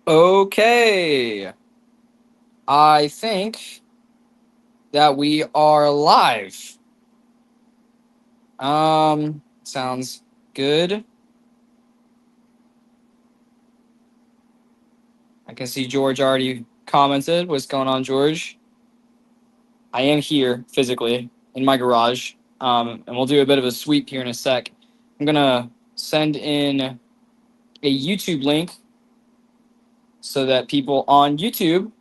Okay, I think that we are live. Sounds good. I can see George already commented. What's going on, George? I am here physically in my garage. And we'll do a bit of a sweep here in a sec. I'm gonna send in a YouTube link so that people on YouTube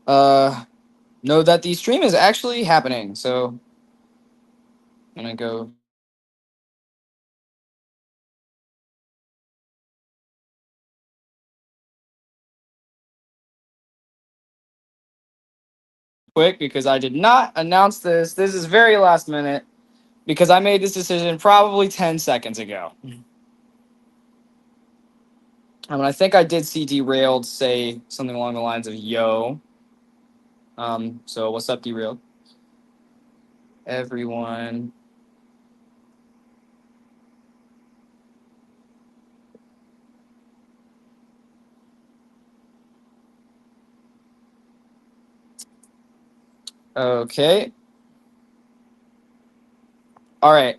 uh know that the stream is actually happening. So I'm gonna go quick because I did not announce this. This is very last minute because I made this decision probably 10 seconds ago. I think I did see Derailed say something along the lines of "Yo." So what's up, Derailed? Everyone. Okay. All right.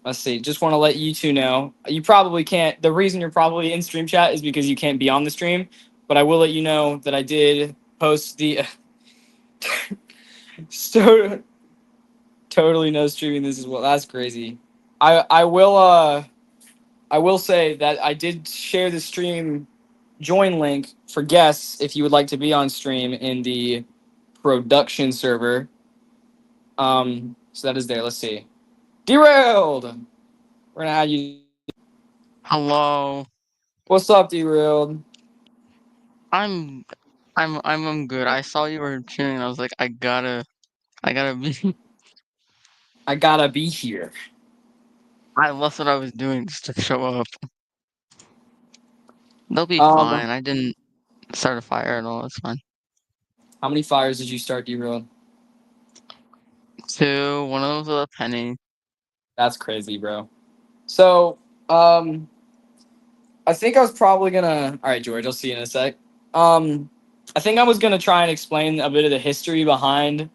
Let's see. Just want to let you two know. You probably can't. The reason you're probably in stream chat is because you can't be on the stream. But I will let you know that I did post the. So totally no streaming this as well. That's crazy. I will say that I did share the stream join link for guests if you would like to be on stream in the production server. So that is there. Let's see. Derailed. We're gonna add you. Hello. What's up, Derailed? I'm I'm good. I saw you were cheering. I was like, I gotta be. I gotta be here. I lost what I was doing just to show up. They'll be Um, fine. I didn't start a fire at all. It's fine. how many fires did you start, Derailed? Two. One of them's with a penny. That's crazy, bro. So, I think I was probably gonna. All right, George. I'll see you in a sec. Um, I think I was gonna try and explain a bit of the history behind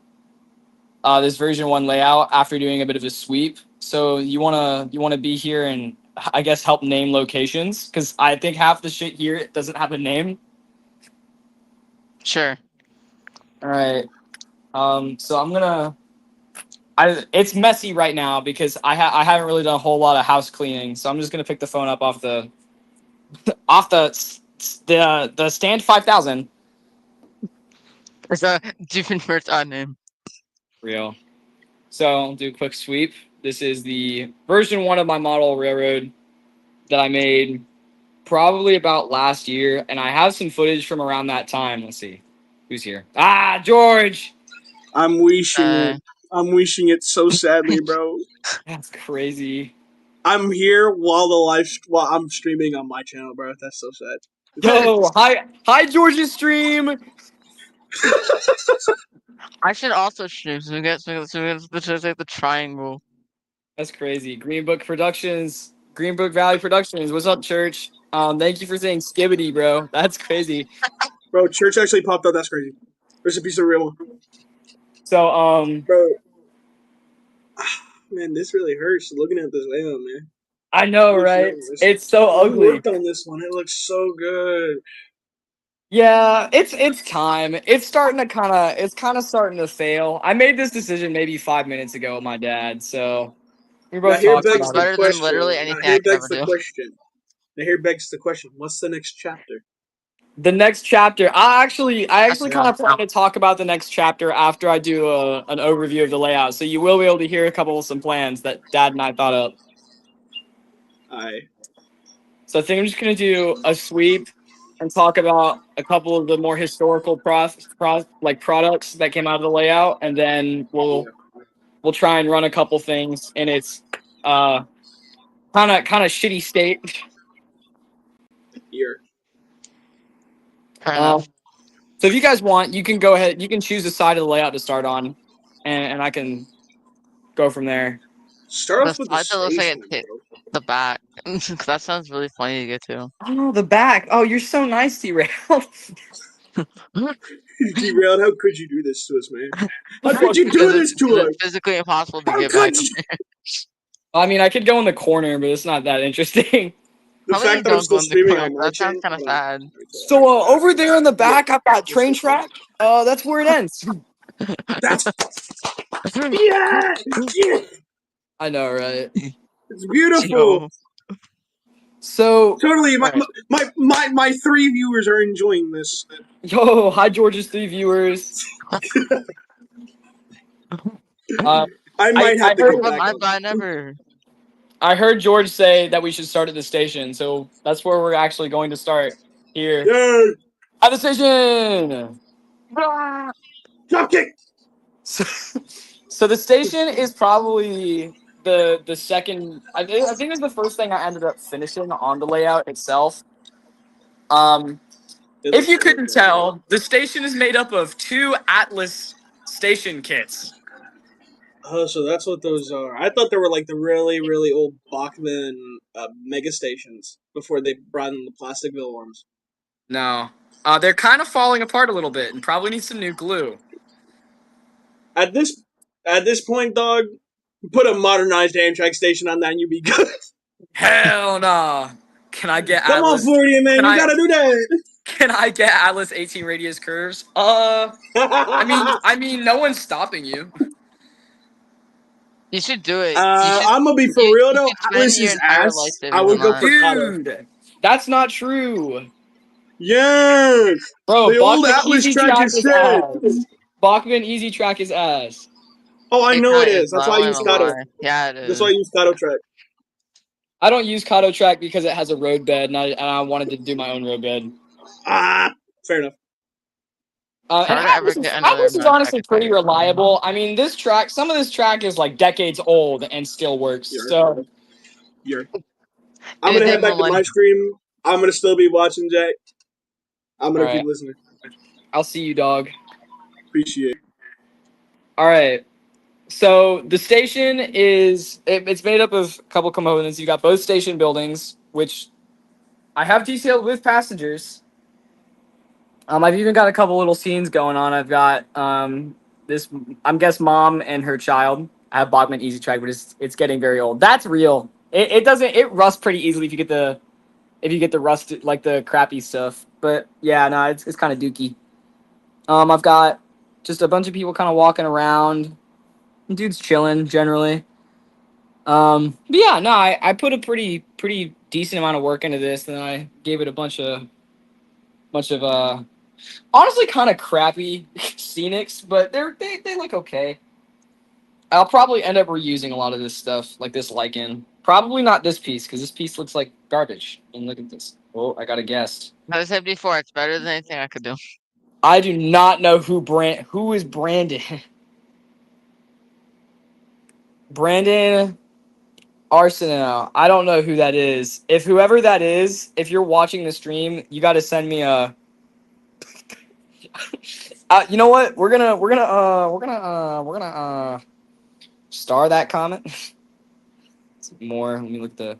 this version one layout after doing a bit of a sweep. So you wanna be here and I guess help name locations because I think half the shit here doesn't have a name. Sure. All right. So I'm gonna. It's messy right now because I haven't really done a whole lot of house cleaning. So I'm just gonna pick the phone up off the stand 5000. It's a different first odd name. Real. So I'll do a quick sweep. This is the version one of my model railroad that I made probably about last year, and I have some footage from around that time. Let's see who's here. Ah, George. I'm wishing Uh, it. I'm wishing it so sadly, bro. That's crazy. I'm here while I'm streaming on my channel, bro. That's so sad. Yo, hi, George's stream. I should also stream. So we get the triangle. That's crazy. Green Book Productions, Green Book Valley Productions. What's up, Church? Thank you for saying skibbity, bro. That's crazy. Bro, church actually popped up. That's crazy. There's a piece of real one. So, Bro, man, this really hurts looking at this layout, man. I know, Looks right? nice. It's so Who ugly. worked on this one? It looks so good. Yeah, it's time. It's kind of starting to fail. I made this decision maybe 5 minutes ago with my dad, so we Now both here talked begs Looks about the it. better than question. literally Now anything I here could begs ever the do. question. Now here begs the question. What's the next chapter? The next chapter, I That's actually kind real. of plan to talk about the next chapter after I do an overview of the layout. So you will be able to hear a couple of some plans that Dad and I thought up. I So I think I'm just gonna do a sweep and talk about a couple of the more historical products that came out of the layout, and then yeah. we'll try and run a couple things in its uh kind of shitty state. Year. Fair Um, enough. so if you guys want, you can go ahead. You can choose the side of the layout to start on, and I can go from there. Start The off with the side that looks like it station, hit bro. the back. That sounds really funny to get to. Oh, the back. Oh, you're so nice, T-Rail. Derailed, how could you do this to us, man? How could you do this to us? It's physically impossible to How get back. could you? I mean, I could go in the corner, but it's not that interesting. The How about you fact that I'm don't still go in the streaming corner? on my That sounds channel. kind of sad. So over there in the back, I've got train track. That's where it ends. That's yeah, yeah. I know, right? It's beautiful. Yo. So, Totally, my, Right. my 3 viewers are enjoying this. yo, hi George's 3 viewers. I might have to heard- go back. I never. I heard George say that we should start at the station, so that's where we're actually going to start here Yay! at the station. Drop kick. So the station is probably the second. I think it's the first thing I ended up finishing on the layout itself. If you couldn't tell, the station is made up of 2 Atlas station kits. Oh, so that's what those are. I thought they were like the really, really old Bachmann mega stations before they brought in the Plasticville ones. No, they're kind of falling apart a little bit and probably need some new glue. At this point, dog, put a modernized Amtrak station on that and you'd be good. Hell nah. Can I get Come on, Atlas? 40, man, Can you I- gotta do that. Can I get Atlas 18 radius curves? I mean, no one's stopping you. You should do it. I'm gonna be for you- real you though. should spend Atlas your is entire ass. life saving I would on go that. for Kato. Dude, that's not true. Yes. Bro, The old Bachman Atlas Easy track Track is is sick. ass. Bachman Easy Track is ass. Oh, I know it kinda is. That's though, why I I'm use not gonna Kato. lie. Yeah, it is. That's why I use Kato track. I don't use Kato Track because it has a road bed, and I wanted to do my own road bed. Fair enough. And Hard to ever Atlas is, get another Atlas is non-track honestly pretty tire. reliable. I mean, some of this track is like decades old and still works. Yeah. So I'm gonna head back to my stream. I'm gonna still be watching Jack. I'm gonna keep listening. I'll see you, dog. Appreciate it. All right. So the station it's made up of a couple components. You got both station buildings, which I have detailed with passengers. I've even got a couple little scenes going on. I've got this mom and her child. I have Bachman Easy Track, but it's getting very old. That's real. It rusts pretty easily if you get the rust, like the crappy stuff. But yeah, no, it's kind of dookie. I've got just a bunch of people kind of walking around. Dude's chilling generally. But yeah, no, I put a pretty decent amount of work into this, and then I gave it a bunch of honestly kind of crappy scenics, but they look okay. I'll probably end up reusing a lot of this stuff, like this lichen. Probably not this piece, because this piece looks like garbage. And look at this. Oh, I got a guess. As I said before, it's better than anything I could do. I do not know who is Brandon. Brandon Arsenault. I don't know who that is. If whoever that is, if you're watching the stream, you got to send me a. You know what? We're gonna star that comment. More. Let me look at the.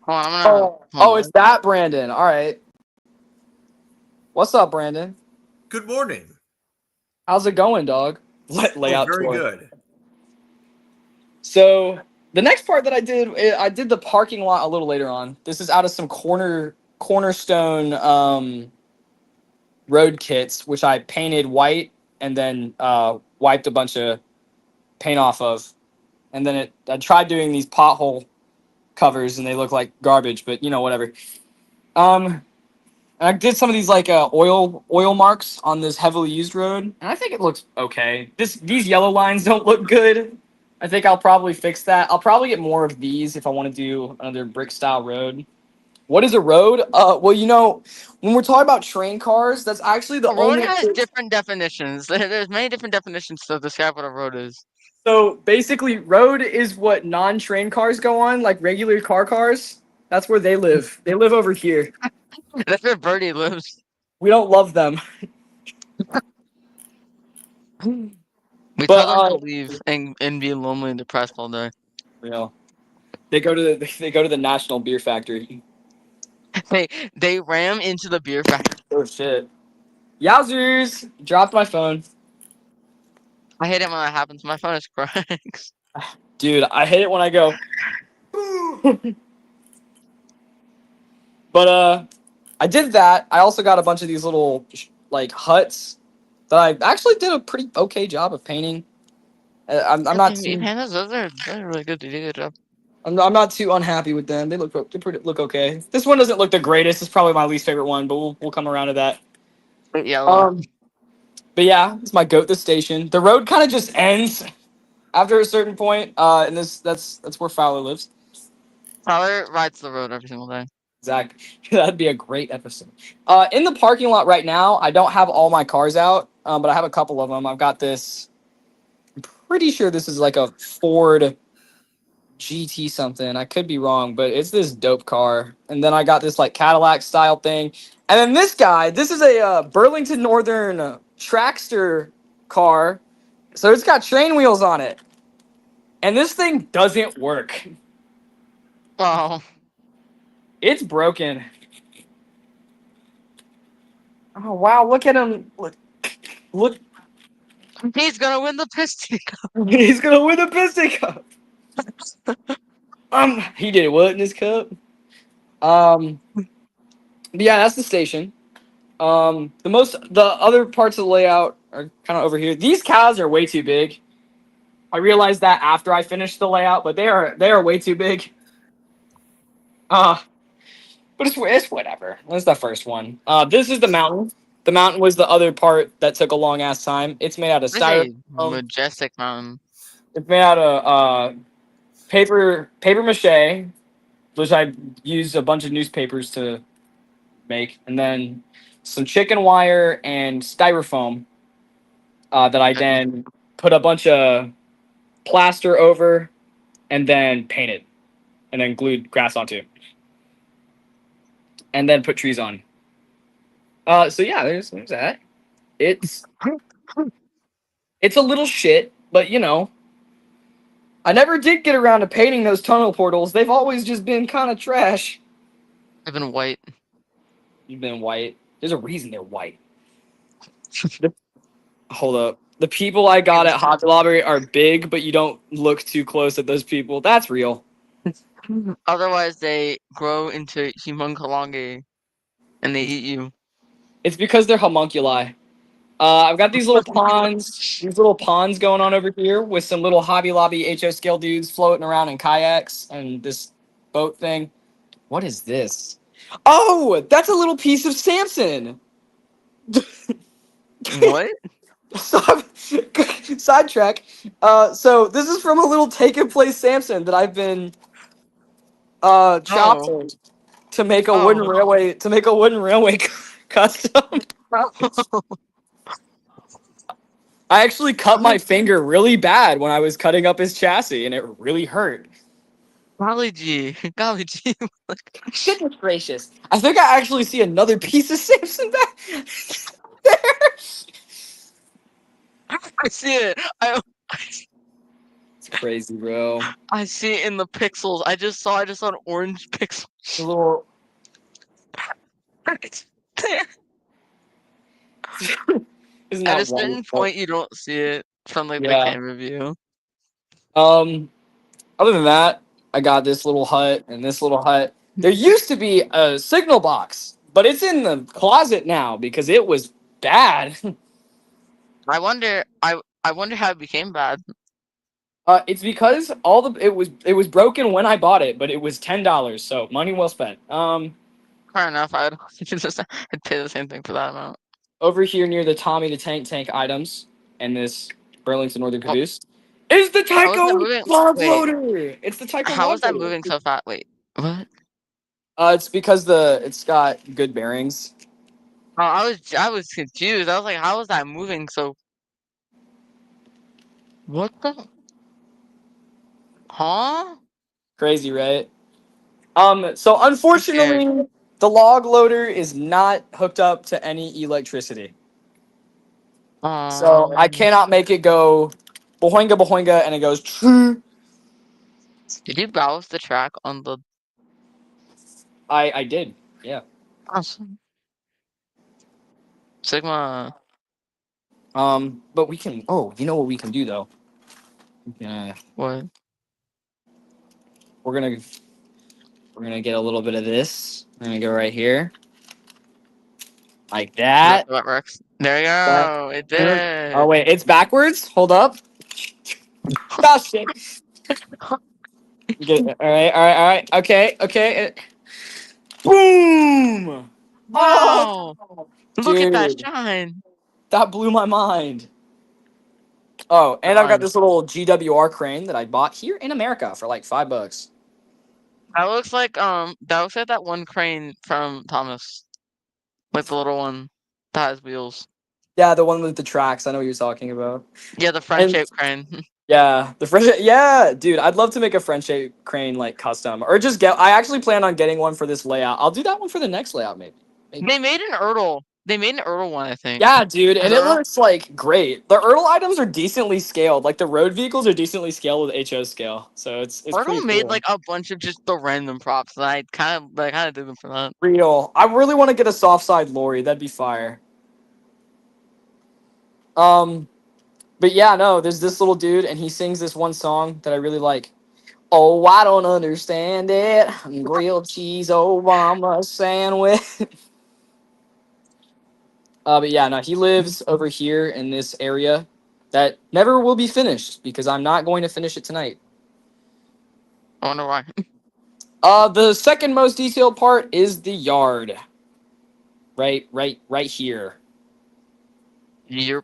Hold on, I'm gonna. hold on. It's that Brandon. All right. What's up, Brandon? Good morning. How's it going, dog? Layout Very tour. good. So the next part that I did the parking lot a little later on. This is out of some cornerstone road kits, which I painted white and then wiped a bunch of paint off of. And then I tried doing these pothole covers, and they look like garbage, but whatever. And I did some of these like oil marks on this heavily used road, and I think it looks okay. These yellow lines don't look good. I think I'll probably fix that. I'll probably get more of these if I want to do another brick style road. What is a road? Well, when we're talking about train cars, that's actually the A road only. has different definitions. There's many different definitions to describe what a road is. So basically, road is what non-train cars go on, like regular cars. That's where they live. They live over here. That's where Birdie lives. We don't love them. We But, tell them to leave and be lonely and depressed all day. Real. They go to the National Beer Factory. They ram into the beer factory. Oh shit! Yowzers! Dropped my phone, I hate it when that happens. My phone is cracked. dude. I hate it when I go. But I did that. I also got a bunch of these little like huts that I actually did a pretty okay job of painting. I'm not too Man, those are really good. You did a good job. I'm not too unhappy with them. They look okay. This one doesn't look the greatest. It's probably my least favorite one, but we'll come around to that. Yellow. But yeah, it's my goat. This station. The road kind of just ends after a certain point. And that's where Fowler lives. Tyler rides the road every single day. Exactly. That'd be a great episode. In the parking lot right now, I don't have all my cars out, but I have a couple of them. I've got this. I'm pretty sure this is like a Ford GT something. I could be wrong, but it's this dope car. And then I got this like Cadillac style thing. And then this guy, this is a Burlington Northern Trackster car. So it's got train wheels on it. And this thing doesn't work. Oh, It's broken. Oh wow, look at him. Look. he's gonna win the piston. He's gonna win the Piston Cup. He did what in his cup? But yeah, that's the station. The other parts of the layout are kind of over here. These cows are way too big. I realized that after I finished the layout, but they are way too big. But it's whatever. That's the first one. This is the mountain. The mountain was the other part that took a long ass time. It's made out of This is a styrofoam. majestic mountain. It's made out of paper mache, which I used a bunch of newspapers to make, and then some chicken wire and styrofoam that I then put a bunch of plaster over and then painted and then glued grass onto and then put trees on. So yeah, there's that. It's a little shit, but you know, I never did get around to painting those tunnel portals. They've always just been kind of trash. I've been white. You've been white. There's a reason they're white. Hold up. The people I got at Hobby Lobby are big, but you don't look too close at those people. That's real. Otherwise, they grow into humunculongi and they eat you. It's because they're homunculi. I've got these little ponds going on over here with some little Hobby Lobby HO scale dudes floating around in kayaks and this boat thing. What is this? Oh, that's a little piece of Samson. What? Sidetrack. So this is from a little Taken Place Samson that I've been chopping to make a wooden railway custom. I actually cut my finger really bad when I was cutting up his chassis, and it really hurt. Golly gee. Goodness gracious! I think I actually see another piece of Samson back there. I see it. It's crazy, bro. I see it in the pixels. I just saw an orange pixel. A little. There. Isn't At that a certain wonderful? point, you don't see it from like Yeah. the camera view. Other than that, I got this little hut and this little hut. There used to be a signal box, but it's in the closet now because it was bad. I wonder how it became bad. It's because it was broken when I bought it, but it was $10, so money well spent. Fair enough. I'd pay the same thing for that amount. Over here near the Tommy the Tank items and this Burlington Northern Caboose is the Tyco log loader. It's the Tyco. How is that moving so fast? Wait, what? It's because it's got good bearings. Oh, I was confused. I was like, how is that moving so? What the? Huh? Crazy, right? So unfortunately, the log loader is not hooked up to any electricity. So I cannot make it go bohoinga bohoinga and it goes true. Did you browse the track on the I did. Yeah. awesome Sigma? But we can. Oh, you know what we can do though? Yeah, What? we're gonna we're gonna get a little bit of this. We're gonna go right here, like That's that. what works. There you That. go. It did Oh it. wait, it's backwards. Hold up. Oh shit. Get it. All right, all right, all right. Okay, okay. Boom! Wow! Oh, Look at that dude, shine. that blew my mind. Oh, and I've got Shine. this little GWR crane that I bought here in America for like $5. That looks like that one crane from Thomas. Like the little one that has wheels. Yeah, the one with the tracks. I know what you're talking about. Yeah, the front And shaped crane. yeah, the French. Yeah, dude, I'd love to make a French shape crane like custom, or just get. I actually plan on getting one for this layout. I'll do that one for the next layout, maybe. Maybe. They made an Ertl. They made an Ertl one, I think. Yeah, dude, and Has it Ertl looks like great. The Ertl items are decently scaled. Like the road vehicles are decently scaled with HO scale, so it's pretty Ertl made cool. like a bunch of just the random props, and I kind of did them for that. Real. I really want to get a soft side lorry. That'd be fire. Um, but yeah, no, there's this little dude, and he sings this one song that I really like. Oh, I don't understand it. Grilled cheese Obama sandwich. But yeah, no, he lives over here in this area that never will be finished because I'm not going to finish it tonight. I wonder why. The second most detailed part is the yard. Right here. You're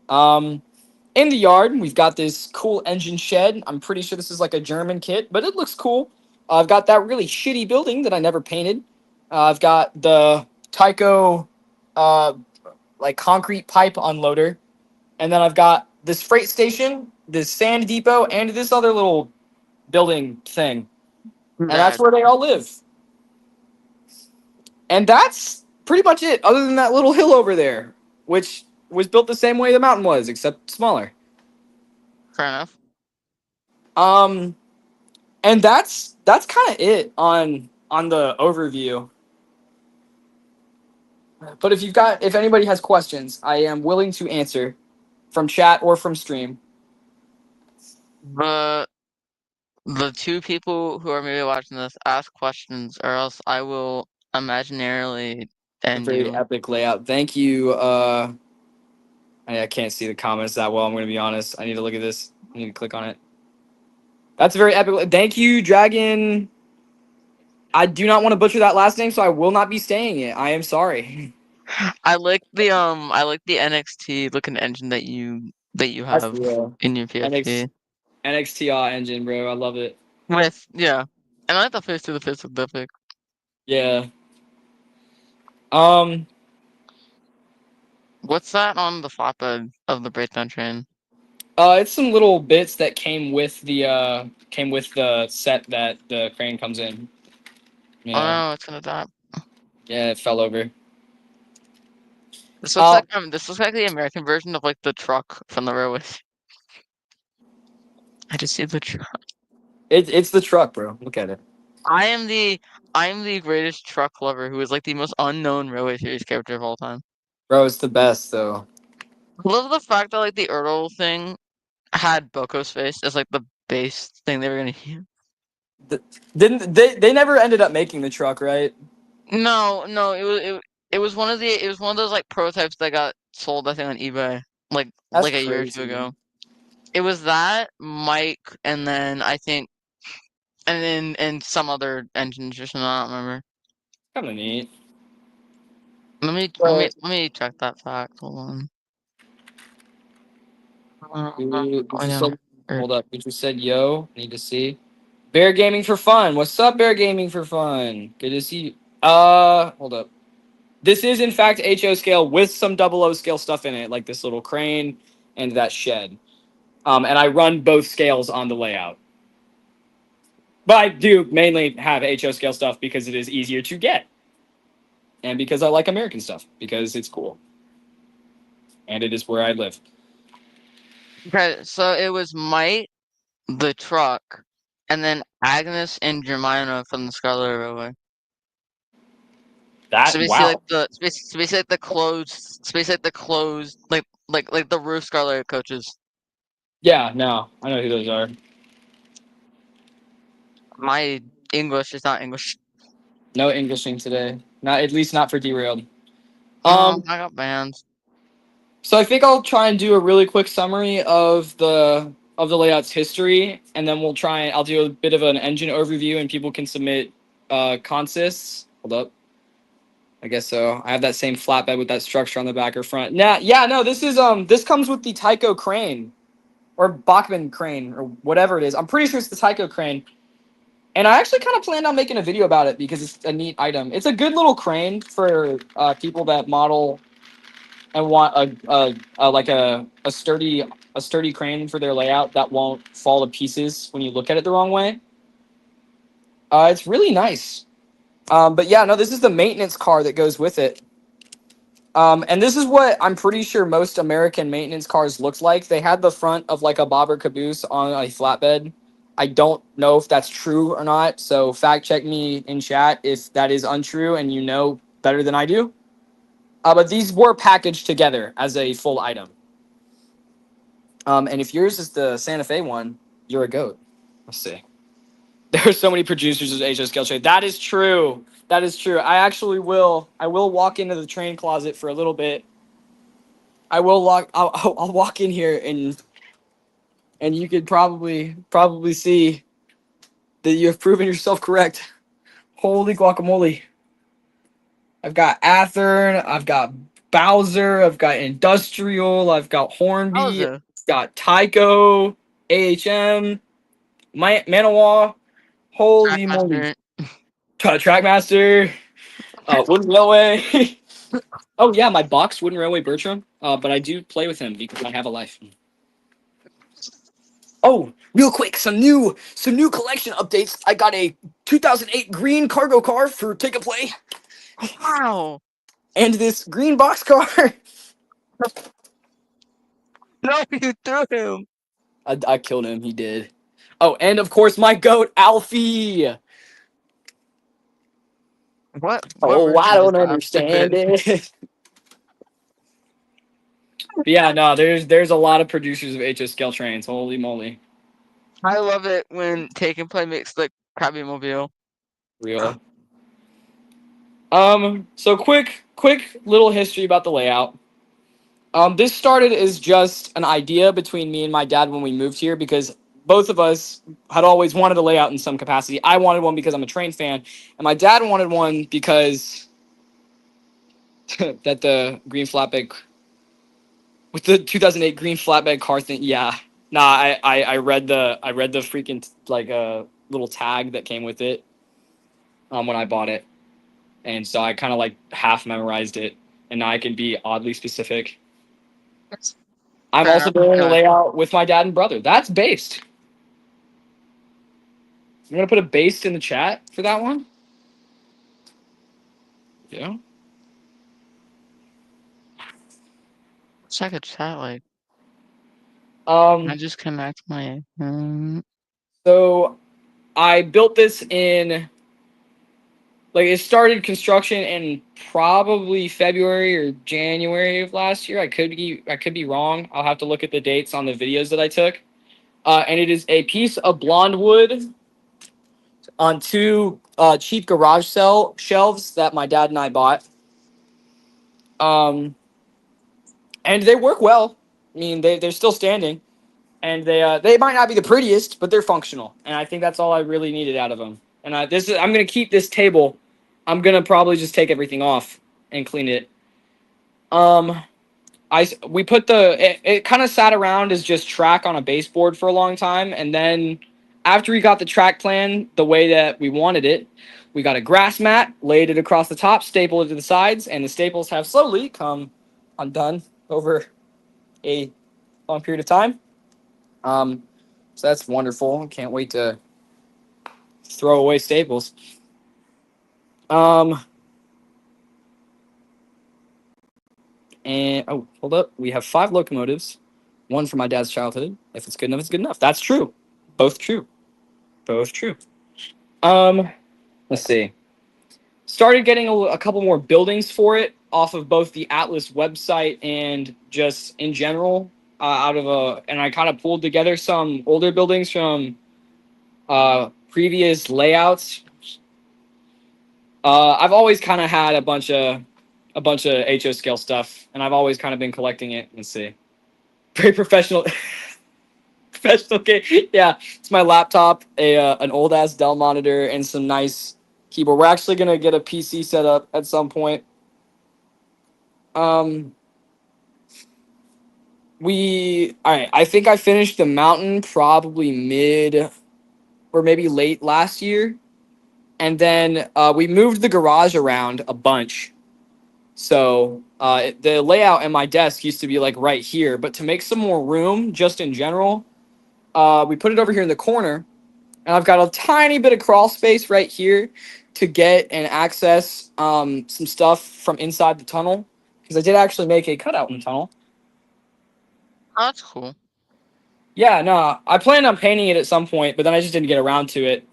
Um, in the yard, we've got this cool engine shed. I'm pretty sure this is like a German kit, but it looks cool. I've got that really shitty building that I never painted. I've got the Tyco, uh, like concrete pipe unloader, and then I've got this freight station, this sand depot, and this other little building thing, and that's bad. where they all live. And that's pretty much it, other than that little hill over there, which was built the same way the mountain was, except smaller. Fair enough. Um, and that's kind of it on the overview. But if anybody has questions, I am willing to answer from chat or from stream. The the two people who are maybe watching this ask questions, or else I will imaginarily A end very you. epic layout. Thank you. I can't see the comments that well. I'm going to be honest. I need to look at this. I need to click on it. That's a very epic. Thank you, Dragon. I do not want to butcher that last name, so I will not be saying it. I am sorry. I like the NXT looking engine that you That's have the in your PSP. NXTR engine, bro. I love it. Yeah, and I like the face to the face of Epic. Yeah. Um. What's that on the flatbed of the breakdown train? It's some little bits that came with the set that the crane comes in. Oh Yeah. no, it's gonna die. Yeah, it fell over. This looks like this looks like the American version of like the truck from the railway. I just see the truck. It's the truck, bro. Look at it. I am the I am the greatest truck lover who is like the most unknown railway series character of all time. Bro, it's the best though. I love the fact that like the Ertl thing had Boko's face as like the base thing they were gonna use. Didn't they never ended up making the truck, right? No, it was one of those like prototypes that got sold I think on eBay That's like a year or two crazy. ago. It was that Mike and then I think and some other engines or something, I don't remember. Kind of neat. Let me check that fact. Hold on. You Going just down said, here. hold up. You just said yo. Need to see. Bear Gaming for Fun. What's up, Bear Gaming for Fun? Good to see you. Hold up. This is in fact HO scale with some double O scale stuff in it, like this little crane and that shed. And I run both scales on the layout. But I do mainly have HO scale stuff because it is easier to get. And because I like American stuff, because it's cool. And it is where I live. Okay, so it was Mike the truck, and then Agnes and Jemima from the Scarlet Railway. So basically, Wow. like so basically like the closed, like the roof Scarlet coaches. Yeah, no, I know who those are. My English is not English. No Englishing today. Not at least not for derailed. I got banned. So I think I'll try and do a really quick summary of the layout's history, and then I'll do a bit of an engine overview, and people can submit consists. Hold up. I guess so. I have that same flatbed with that structure on the back or front. Nah, yeah, no, this comes with the Tyco crane or Bachmann crane or whatever it is. I'm pretty sure it's the Tyco crane. And I actually kind of planned on making a video about it because it's a neat item. It's a good little crane for people that model and want a sturdy crane for their layout that won't fall to pieces when you look at it the wrong way. It's really nice. But yeah, no, this is the maintenance car that goes with it. And this is what I'm pretty sure most American maintenance cars look like. They had the front of like a bobber caboose on a flatbed. I don't know if that's true or not. So fact check me in chat if that is untrue and you know better than I do. But these were packaged together as a full item. And if yours is the Santa Fe one, you're a goat. Let's see. There are so many producers of HO Scale Train. That is true. That is true. I will walk into the train closet for a little bit. I'll walk in here and you could probably see that you have proven yourself correct. Holy guacamole. I've got Athern, I've got Bowser, I've got Industrial, I've got Hornby, Bowser. I've got Tyco, AHM, Manawa. Holy moly. Trackmaster. Trackmaster, Wooden Railway. Oh yeah, my box Wooden Railway Bertram. But I do play with him because I have a life. Oh, real quick, some new collection updates. I got a 2008 green cargo car for Take a Play, Wow. and this green box car. No, you threw him. I killed him. He did. Oh, and of course my goat Alfie. What Oh, I version does don't that understand fit? it. But yeah, no, there's a lot of producers of HO Scale Trains. Holy moly, I love it when Take and Play makes the Krabby Mobile. real. So quick little history about the layout. This started as just an idea between me and my dad when we moved here because both of us had always wanted a layout in some capacity. I wanted one because I'm a train fan, and my dad wanted one because that the green flatbed with the 2008 green flatbed car thing. Yeah, nah, I read the freaking like little tag that came with it when I bought it, and so I kind of like half memorized it, and now I can be oddly specific. I'm Fair also enough. doing a Good. layout with my dad and brother. That's based. I'm gonna put a based in the chat for that one. Yeah. Check a chat like Um. I just connect my So I built this in like it started construction in probably February or January of last year. I could be wrong. I'll have to look at the dates on the videos that I took. And it is a piece of blonde wood on two cheap garage sale shelves that my dad and I bought. And they work well. I mean, they're still standing, and they might not be the prettiest, but they're functional, and I think that's all I really needed out of them. And I'm gonna keep this table. I'm gonna probably just take everything off and clean it. We put it kind of sat around as just track on a baseboard for a long time, and then after we got the track plan the way that we wanted it, we got a grass mat, laid it across the top, stapled it to the sides, and the staples have slowly come undone over a long period of time. So that's wonderful. Can't wait to throw away staples. And oh, hold up. We have 5 locomotives. One from my dad's childhood. If it's good enough, it's good enough. That's true. Both true. Both true. Let's see. Started getting a couple more buildings for it off of both the Atlas website and just in general. And I kind of pulled together some older buildings from previous layouts. I've always kind of had a bunch of HO scale stuff, and I've always kind of been collecting it. Let's see. Very professional. Professional game. Yeah, it's my laptop, an old ass Dell monitor, and some nice keyboard. We're actually gonna get a PC set up at some point. All right. I think I finished the mountain probably mid or maybe late last year, and then we moved the garage around a bunch. So the layout in my desk used to be like right here, but to make some more room, just in general, we put it over here in the corner, and I've got a tiny bit of crawl space right here to get and access some stuff from inside the tunnel, because I did actually make a cutout in the tunnel. Oh, that's cool. Yeah, no, I planned on painting it at some point, but then I just didn't get around to it.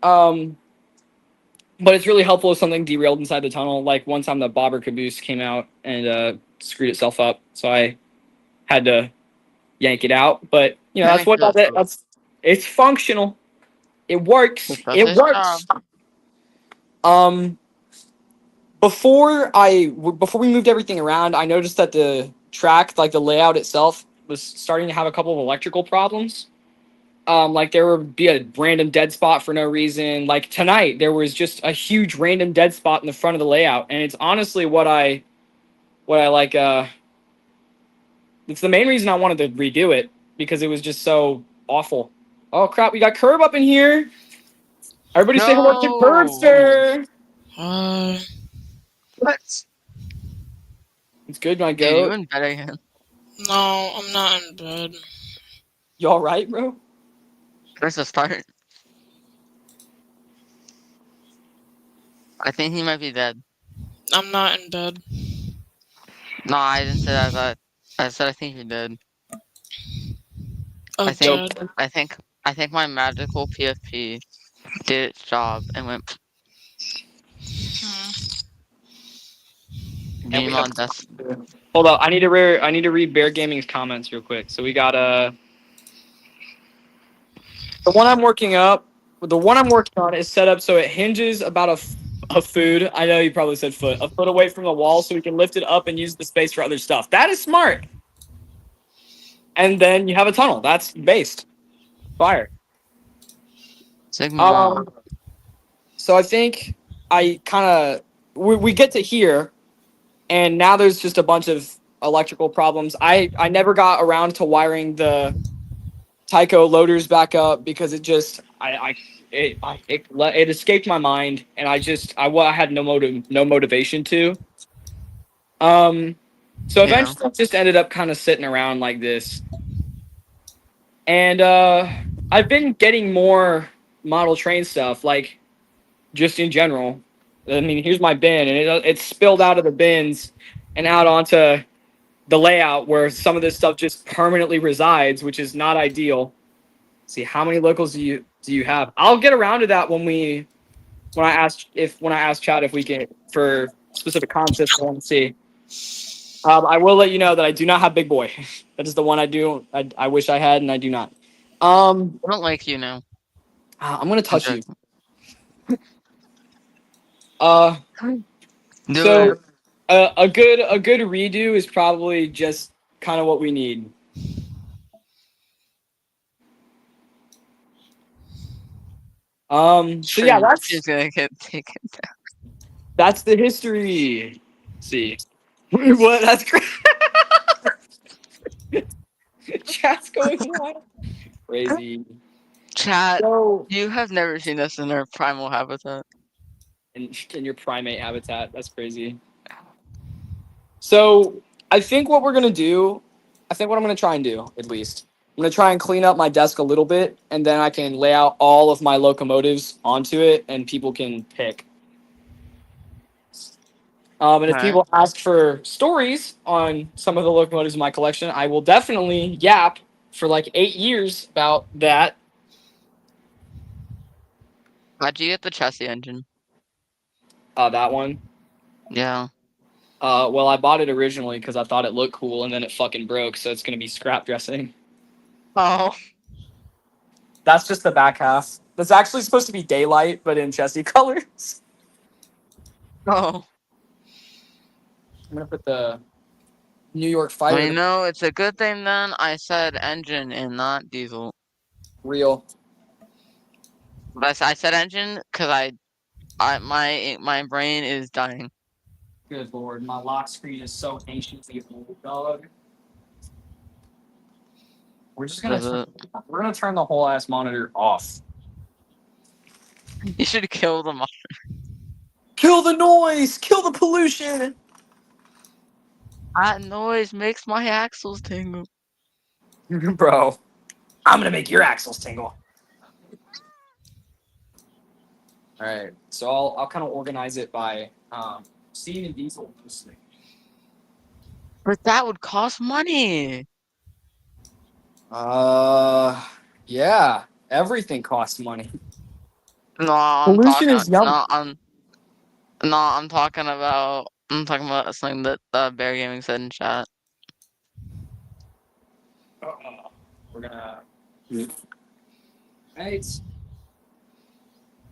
But it's really helpful if something derailed inside the tunnel. Like one time the bobber caboose came out and screwed itself up, so I had to yank it out. But you know, that's what that's. It's functional. It works. It works. Before we moved everything around, I noticed that the track, like the layout itself, was starting to have a couple of electrical problems. Like there would be a random dead spot for no reason. Like tonight, there was just a huge random dead spot in the front of the layout, and it's honestly what I like. It's the main reason I wanted to redo it, because it was just so awful. Oh crap! We got Curb up in here. Everybody say hello to Curbster. What? It's good, my Dude, goat. you in bed again? No, I'm not in bed. You all right, bro? Where's the start? I think he might be dead. I'm not in bed. No, I didn't say that. I said I think you're dead. Oh, I think dead. I think my magical PFP did its job and went And we beam on death. Hold up, I need to read Bear Gaming's comments real quick. So we got the one I'm working on is set up so it hinges about a food. I know you probably said foot. A foot away from the wall, so we can lift it up and use the space for other stuff. That is smart. And then you have a tunnel. That's based. Fire. Sigma. So I think we get to here, and now there's just a bunch of electrical problems. I never got around to wiring the Tyco loaders back up because it just it escaped my mind, and I had no motivation to. So eventually, I just ended up kind of sitting around like this, and I've been getting more model train stuff, like just in general. I mean, here's my bin, and it's spilled out of the bins and out onto the layout where some of this stuff just permanently resides, which is not ideal. Let's see, how many locals do you have? I'll get around to that when I ask Chad if we can for specific concepts. I want to see. I will let you know that I do not have Big Boy. That is the one I wish I had, and I do not. I don't like you now. I'm gonna touch you. So a good redo is probably just kind of what we need. So yeah, that's just gonna get taken down. That's the history. Let's see. What? That's great. Chat's going wild. Crazy. Chat, So, you have never seen us in our primal habitat. in your primate habitat. That's crazy. So I think what I'm gonna try and do, at least, I'm gonna try and clean up my desk a little bit, and then I can lay out all of my locomotives onto it, and people can pick. And if people ask for stories on some of the locomotives in my collection, I will definitely yap for like 8 years about that. How'd you get the chassis engine? That one. Yeah. Well, I bought it originally because I thought it looked cool, and then it fucking broke, so it's gonna be scrap dressing. Oh. That's just the back half. That's actually supposed to be daylight, but in chassis colors. Oh. I'm gonna put the New York I Fire mean, no, it's a good thing then I said engine and not diesel. real. But I said engine because my brain is dying. Good lord, my lock screen is so anciently old, dog. We're just gonna Does it? we're gonna turn the whole ass monitor off. You should kill them. Kill the noise! Kill the pollution! That noise makes my axles tingle. Bro, I'm gonna make your axles tingle. All right, so I'll kind of organize it by steam and diesel mostly. But that would cost money. Yeah, everything costs money. No, I'm Pollution talking. is yum. I'm talking about. I'm talking about something that Bear Gaming said in chat. We're gonna. Right. Let's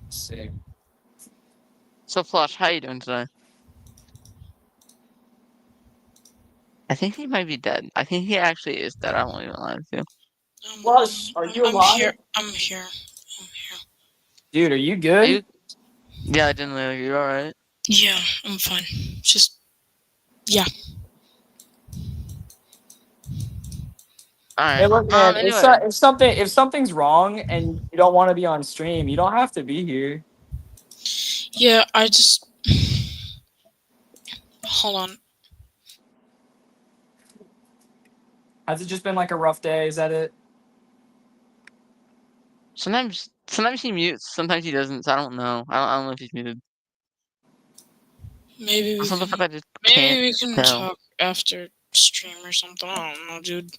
see. So, Flush, how you doing today? I think he might be dead. I think he actually is dead. I won't even lie to you. Flush, are you I'm alive? here. I'm here. I'm here. Dude, are you good? Are you? Yeah, I didn't leave you. All right. Yeah, I'm fine. Just yeah. All right. Hey, look, man. Anyway, If something's wrong and you don't want to be on stream, you don't have to be here. Yeah, I just hold on. Has it just been like a rough day? Is that it? sometimes he mutes. Sometimes he doesn't. So I don't know. I don't know if he's muted. Maybe we Some of the can. fuck I just Maybe can't we can tell. talk after stream or something. I don't know, dude.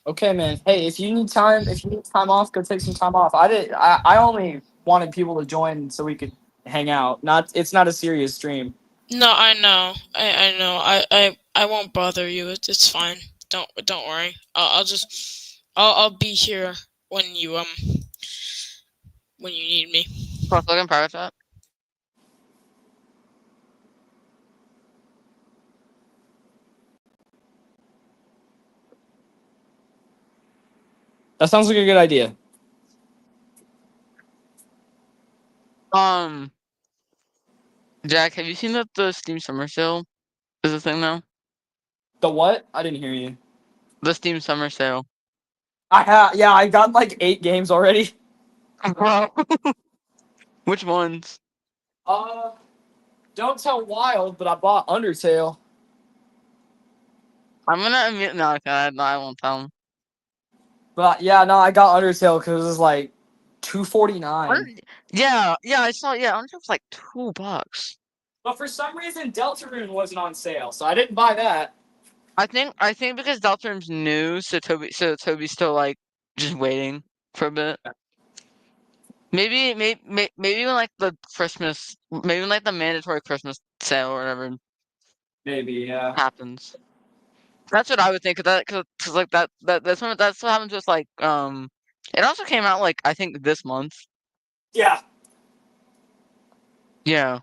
Okay, man. Hey, if you need time off, go take some time off. I only wanted people to join so we could hang out. It's not a serious stream. No, I know. I know. I won't bother you. It's fine. Don't worry. I'll be here when you need me. Plus, look in private chat. That sounds like a good idea. Jack, have you seen that the Steam Summer Sale is a thing now? The what? I didn't hear you. The Steam Summer Sale. Yeah, I got like 8 games already. Bro. Which ones? Don't tell Wild, but I bought Undertale. I'm gonna admit, no, okay, no, I won't tell him. But yeah, no, I got Undertale because it was like $249. Yeah, I saw. Yeah, Undertale was like $2. But for some reason, Deltarune wasn't on sale, so I didn't buy that. I think because Deltarune's new, so Toby's still like just waiting for a bit. Maybe when like the Christmas, maybe when like the mandatory Christmas sale or whatever Maybe, yeah. happens. That's what I would think. Cause like that's what happens with like It also came out like I think this month. Yeah. Yeah.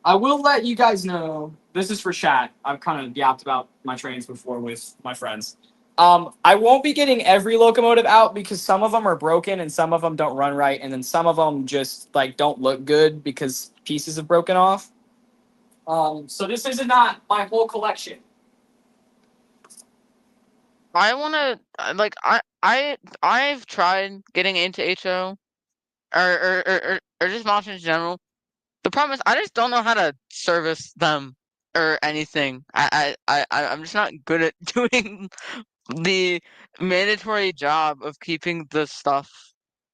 I will let you guys know. This is for chat. I've kind of yapped about my trains before with my friends. I won't be getting every locomotive out because some of them are broken and some of them don't run right, and then some of them just like don't look good because pieces have broken off. So this is not my whole collection. I wanna like I've tried getting into HO or just mods in general. The problem is I just don't know how to service them or anything. I'm just not good at doing the mandatory job of keeping the stuff,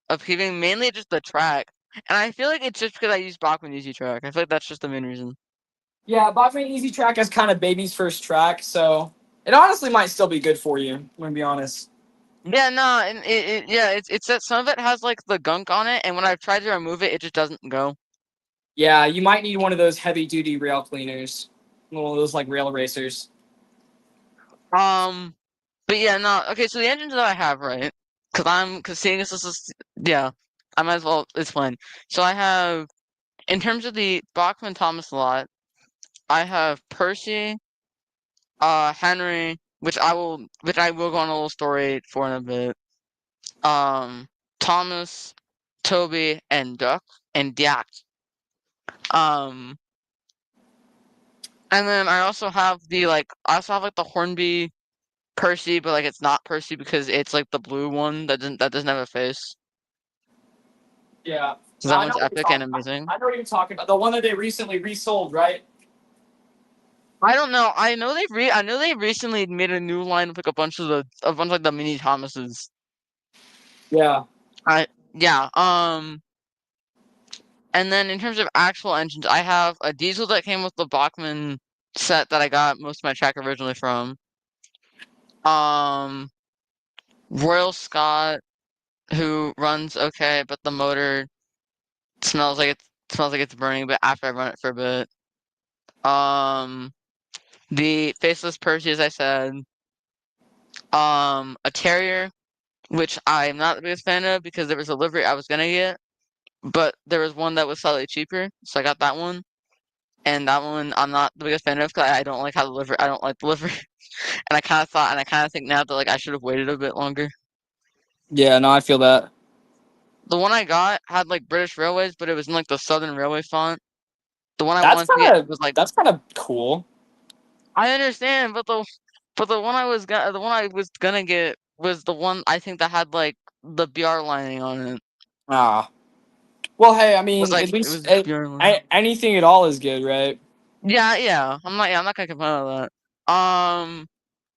of keeping mainly just the track. And I feel like it's just because I use Bachman Easy Track. I feel like that's just the main reason. Yeah, Bachman Easy Track is kind of baby's first track, so It honestly might still be good for you. I'm gonna be honest. Yeah, no, and yeah, it's that some of it has like the gunk on it, and when I've tried to remove it, it just doesn't go. Yeah, you might need one of those heavy duty rail cleaners, one of those like rail erasers. Um, but yeah, no. Okay, so the engines that I have, right? Because seeing as this is, yeah, I might as well explain. So I have, in terms of the Bachman Thomas lot, I have Percy, Henry, which I will go on a little story for in a bit. Um, Thomas, Toby, and Duck, and Dak. Um, and then I also have I also have like the Hornby Percy, but like it's not Percy because it's like the blue one that doesn't have a face. Yeah, So that one's epic and amazing. I know what you're talking about. The one that they recently resold, right? I don't know. I know they recently made a new line with like a bunch of like the mini Thomases. Yeah. Yeah. And then in terms of actual engines, I have a diesel that came with the Bachmann set that I got most of my track originally from. Um, Royal Scott, who runs okay, but the motor smells like it's burning. But after I run it for a bit, the faceless Percy, as I said, a Terrier, which I'm not the biggest fan of because there was a livery I was gonna get, but there was one that was slightly cheaper, so I got that one. And that one I'm not the biggest fan of because I don't like how the livery. I don't like the livery, and I kind of think now that like I should have waited a bit longer. Yeah, no, I feel that. The one I got had like British Railways, but it was in like the Southern Railway font. The one I That's wanted to kind get of was like that's kind of cool. I understand, but the one I was gonna get was the one I think that had like the BR lining on it. Ah. Well, hey, I Was mean, like at it least was BR lining. anything at all is good, right? Yeah. I'm not gonna complain about that.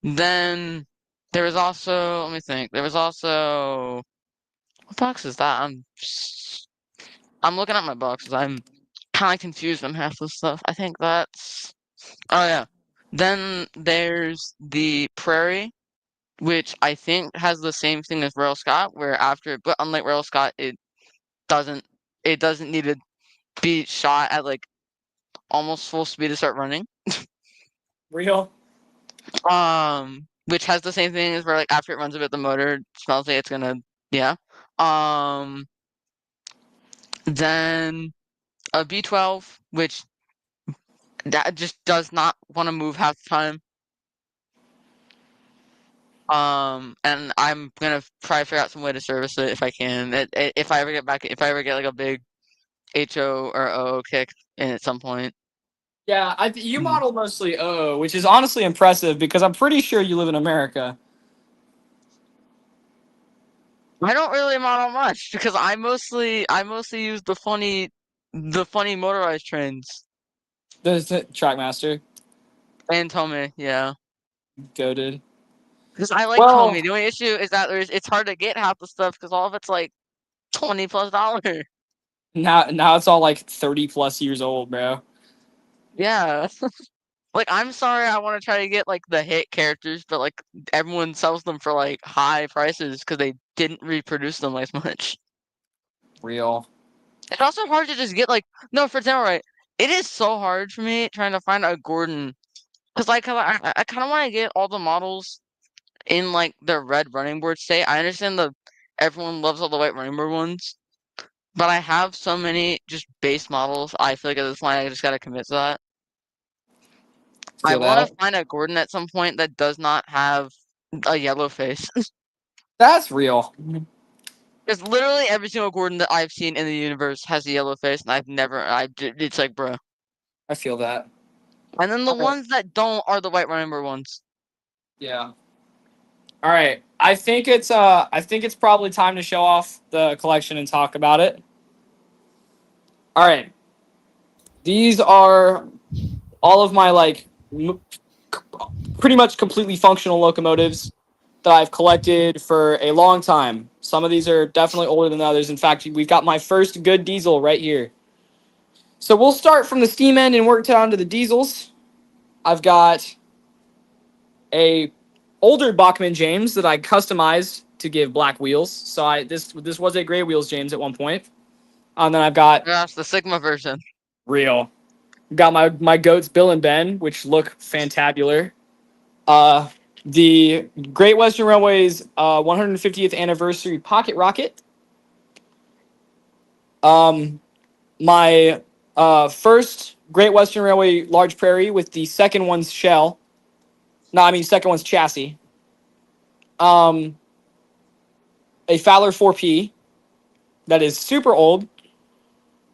Then there was also let me think. There was also what box is that? I'm looking at my boxes. I'm kind of confused on half the stuff. I think that's oh yeah. Then there's the Prairie, which I think has the same thing as Rail Scott, where but unlike Rail Scott, doesn't it doesn't need to be shot at like almost full speed to start running. Real. Which has the same thing as where like after it runs a bit, the motor smells like it's gonna yeah. Um, then a B12, which that just does not want to move half the time. And I'm gonna try to figure out some way to service it if I can. If I ever if I ever get like a big HO or OO kick in at some point. Yeah, you Mhm. model mostly O, which is honestly impressive because I'm pretty sure you live in America. I don't really model much because I mostly use the funny motorized trains. The Trackmaster, And Tomei, yeah. goated. Because I like Tomei. Well, The only issue is that it's hard to get half the stuff because all of it's like $20+. now it's all like 30 plus years old, bro. Yeah. Like I'm sorry I want to try to get like the hit characters, but like everyone sells them for like high prices because they didn't reproduce them as much. Real. It's also hard to just get like no, for example, right? It is so hard for me trying to find a Gordon because like I kind of want to get all the models in like their red running board state. I understand everyone loves all the white running board ones, but I have so many just base models. I feel like at this point I just gotta commit to that. I Feel want that. to find a Gordon at some point that does not have a yellow face. That's real. Because literally every single Gordon that I've seen in the universe has a yellow face, and it's like, bruh. I feel that. And then the All right. ones that don't are the white running board ones. Yeah. All right. I think it's probably time to show off the collection and talk about it. All right. These are all of my pretty much completely functional locomotives that I've collected for a long time. Some of these are definitely older than others. In fact, we've got my first good diesel right here. So we'll start from the steam end and work down to the diesels. I've got a older Bachmann James that I customized to give black wheels. So this was a gray wheels James at one point. And then I've got Gosh, the Sigma version. real. Got my goats Bill and Ben, which look fantabular. The Great Western Railway's 150th anniversary pocket rocket. My first Great Western Railway large prairie with the second one's shell. No, I mean second one's chassis. A Fowler 4P that is super old.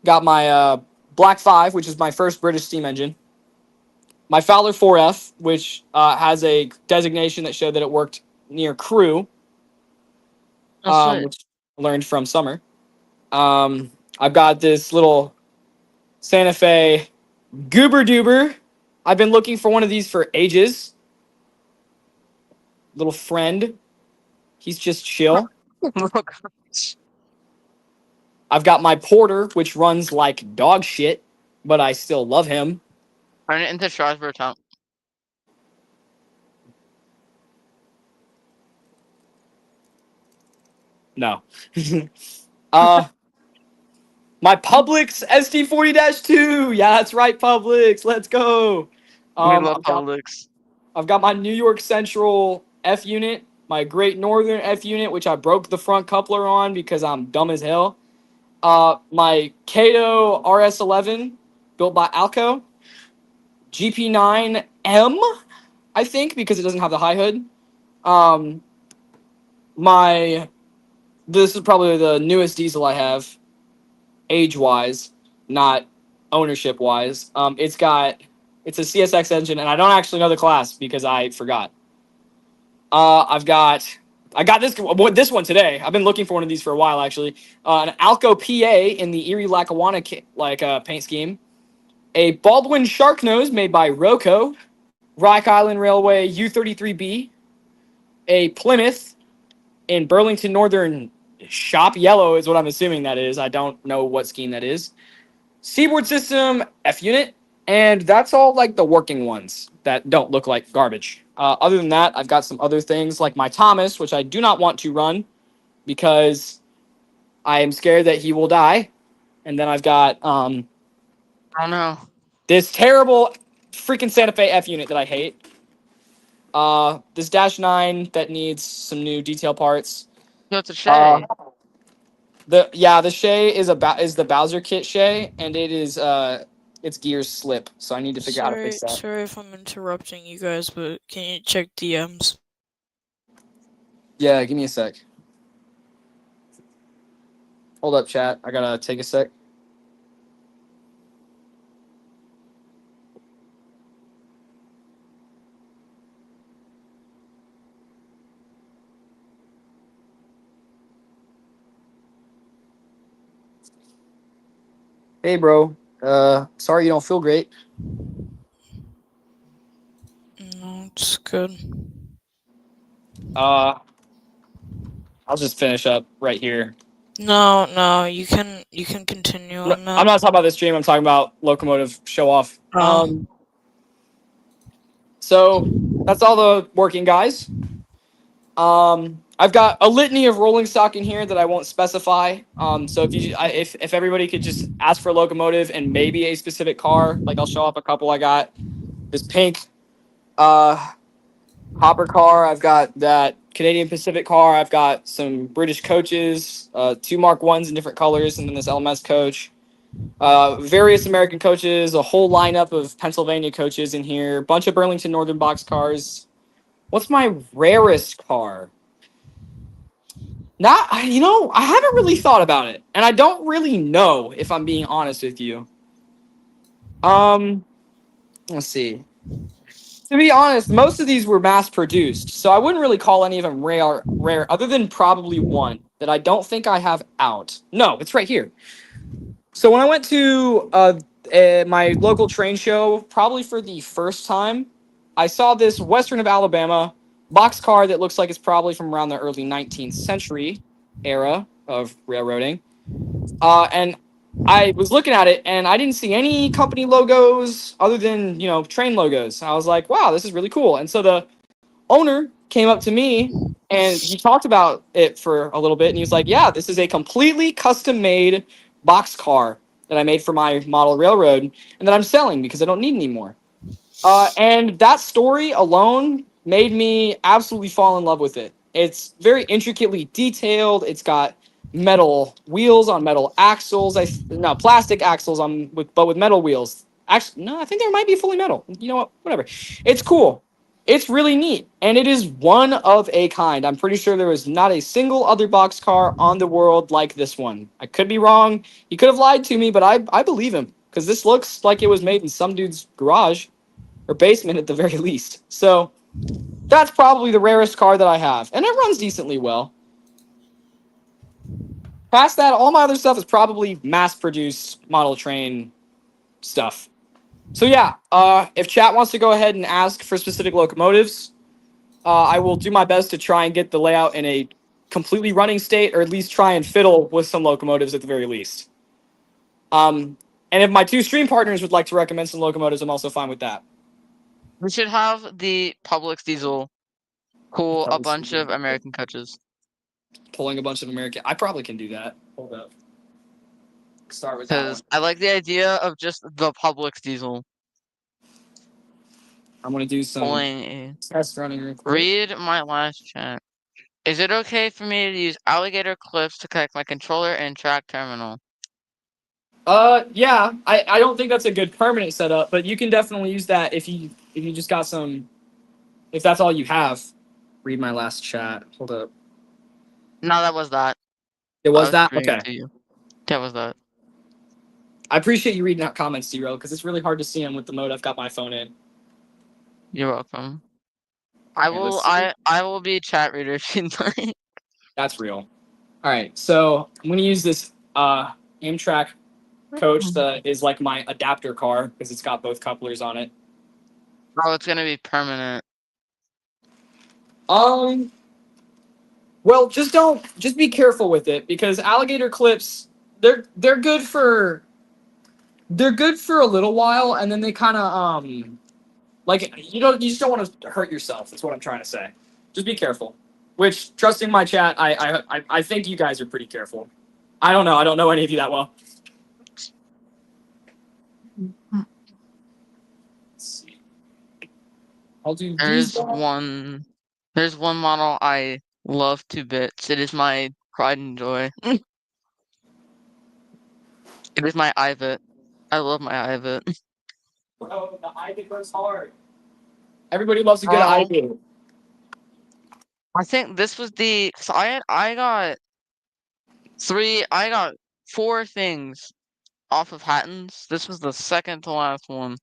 Got my Black 5, which is my first British steam engine. My Fowler 4F, which has a designation that showed that it worked near Crewe, which I learned from Summer. I've got this little Santa Fe Goober Doober. I've been looking for one of these for ages. Little friend. He's just chill. Oh, gosh. I've got my Porter, which runs like dog shit, but I still love him. Turn it into Strasbourg Town. No. My Publix SD40-2. Yeah, that's right, Publix. Let's go. We love I've got- Publix. I've got my New York Central F unit, my Great Northern F unit, which I broke the front coupler on because I'm dumb as hell. My Kato RS11, built by Alco. GP9M, I think, because it doesn't have the high hood. This is probably the newest diesel I have, age-wise, not ownership-wise. It's a CSX engine, and I don't actually know the class because I forgot. I got this one today. I've been looking for one of these for a while, actually. An Alco PA in the Erie Lackawanna paint scheme. A Baldwin Shark Nose made by Roco. Rock Island Railway U33B. A Plymouth in Burlington Northern Shop Yellow is what I'm assuming that is. I don't know what scheme that is. Seaboard System F unit. And that's all like the working ones that don't look like garbage. Other than that, I've got some other things like my Thomas, which I do not want to run because I am scared that he will die. And then I've got Oh no. this terrible freaking Santa Fe F unit that I hate. This Dash 9 that needs some new detail parts. No, it's a Shay. The Shay is the Bowser kit Shay, and it is its gears slip, so I need to figure out how to fix that. Sorry if I'm interrupting you guys, but can you check DMs? Yeah, give me a sec. Hold up, chat. I gotta take a sec. Hey, bro. Sorry you don't feel great. No, it's good. I'll just finish up right here. No, you can continue on that. I'm not talking about this stream. I'm talking about locomotive show off. So that's all the working guys. I've got a litany of rolling stock in here that I won't specify. So if everybody could just ask for a locomotive and maybe a specific car, like I'll show off a couple. I got this pink hopper car. I've got that Canadian Pacific car. I've got some British coaches, 2 Mark 1s in different colors, and then this LMS coach. Various American coaches, a whole lineup of Pennsylvania coaches in here, a bunch of Burlington Northern box cars. What's my rarest car? I haven't really thought about it, and I don't really know if I'm being honest with you. Let's see. To be honest, most of these were mass produced, so I wouldn't really call any of them rare, other than probably one that I don't think I have out. No, it's right here. So when I went to my local train show, probably for the first time, I saw this Western of Alabama boxcar that looks like it's probably from around the early 19th century era of railroading. And I was looking at it, and I didn't see any company logos other than, train logos. I was like, wow, this is really cool. And so the owner came up to me and he talked about it for a little bit, and he was like, "Yeah, this is a completely custom-made box car that I made for my model railroad, and that I'm selling because I don't need any more." And that story alone made me absolutely fall in love with it. It's very intricately detailed. It's got metal wheels on metal axles. No, plastic axles on with metal wheels. Actually, no, I think there might be fully metal. You know what? Whatever. It's cool. It's really neat, and it is one of a kind. I'm pretty sure there is not a single other boxcar on the world like this one. I could be wrong. He could have lied to me, but I believe him because this looks like it was made in some dude's garage or basement at the very least. So that's probably the rarest car that I have, and it runs decently well. Past that, all my other stuff is probably mass-produced model train stuff. So yeah, if chat wants to go ahead and ask for specific locomotives, I will do my best to try and get the layout in a completely running state, or at least try and fiddle with some locomotives at the very least. And if my two stream partners would like to recommend some locomotives, I'm also fine with that. We should have the Publix diesel pull a Publix bunch diesel. of American coaches. Pulling a bunch of American. I probably can do that. Hold up. Start with that one. Because I like the idea of just the Publix diesel I'm gonna do some pulling a. test running real quick. Read my last chat. Is it okay for me to use alligator clips to connect my controller and track terminal? Yeah. I don't think that's a good permanent setup, but you can definitely use that if you just got some. If that's all you have. Read my last chat. Hold up. No, that was that. It I was that? reading it Okay. to you. That was that. I appreciate you reading out comments, Zero, because it's really hard to see them with the mode I've got my phone in. You're welcome. I Okay, will. let's see. I will be a chat reader if you'd like. That's real. All right, so I'm gonna use this Amtrak coach that is like my adapter car because it's got both couplers on it. Oh, it's gonna be permanent. Well, just be careful with it because alligator clips they're good for a little while and then they kind of like you just don't want to hurt yourself. That's what I'm trying to say. Just be careful. Which, trusting my chat, I think you guys are pretty careful. I don't know. I don't know any of you that well. Let's see. I'll do There's these. one. There's one model I love to bits. It is my pride and joy. It is my Ivet. I love my Ivet. Bro, the Ivy goes hard. Everybody loves a good Oh. Ivy. I think this was the. So I got three. I got four things off of Hatton's. This was the second to last one.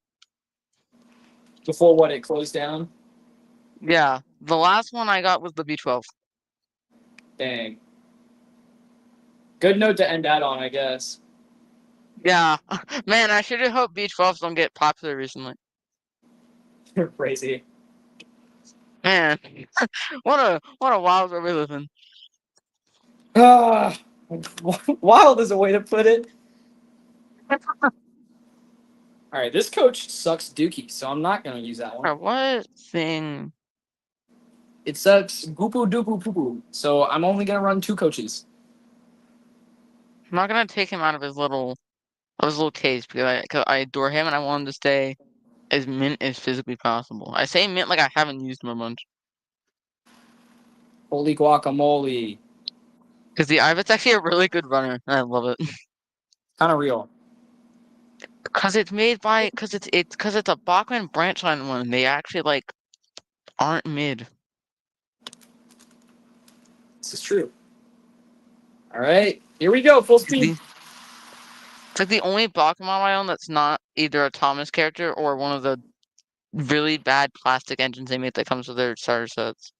Before what, it closed down? Yeah, the last one I got was the B12. Dang. Good note to end that on, I guess. Yeah, man, I should have hoped B12s don't get popular recently. Crazy. Man, what a wild world we live in. Wild is a way to put it. All right, this coach sucks dookie, so I'm not gonna use that one. Alright, what thing? It sucks goopoo doopoo poo poo. So I'm only gonna run two coaches. I'm not gonna take him out of his little case because I adore him and I want him to stay as mint as physically possible. I say mint like I haven't used him a bunch. Holy guacamole. Because the Ivet's actually a really good runner, and I love it. Kind of real. Because it's made by, because it's a Bachmann branch line one. They actually like aren't mid. This is true. All right, here we go. Full speed. It's like the only Bachmann I own that's not either a Thomas character or one of the really bad plastic engines they make that comes with their starter sets.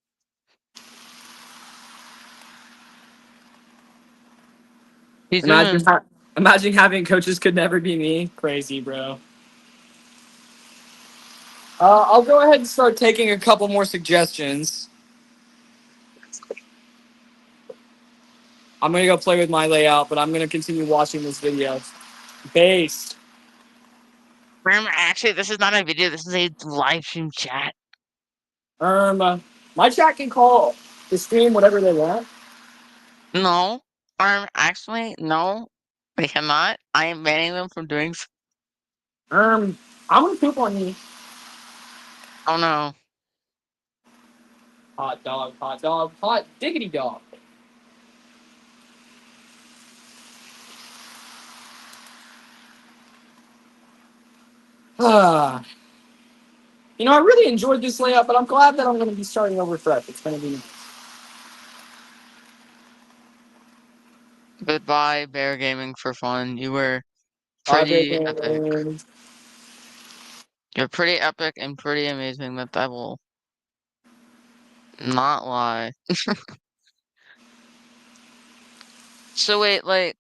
He's doing. Imagine having coaches could never be me. Crazy, bro. I'll go ahead and start taking a couple more suggestions. I'm going to go play with my layout, but I'm going to continue watching this video. Based. Actually, this is not a video. This is a live stream chat. My chat can call the stream whatever they want. No. Actually, no. They cannot. I am banning them from doing so. I'm gonna poop on you. Oh no. Hot dog, hot diggity dog. Ah. You know, I really enjoyed this layout, but I'm glad that I'm going to be starting over fresh. It's going to be Goodbye, Bear Gaming for fun. You were Bye, pretty epic. bacon. You're pretty epic and pretty amazing, that I will not lie. So wait, like,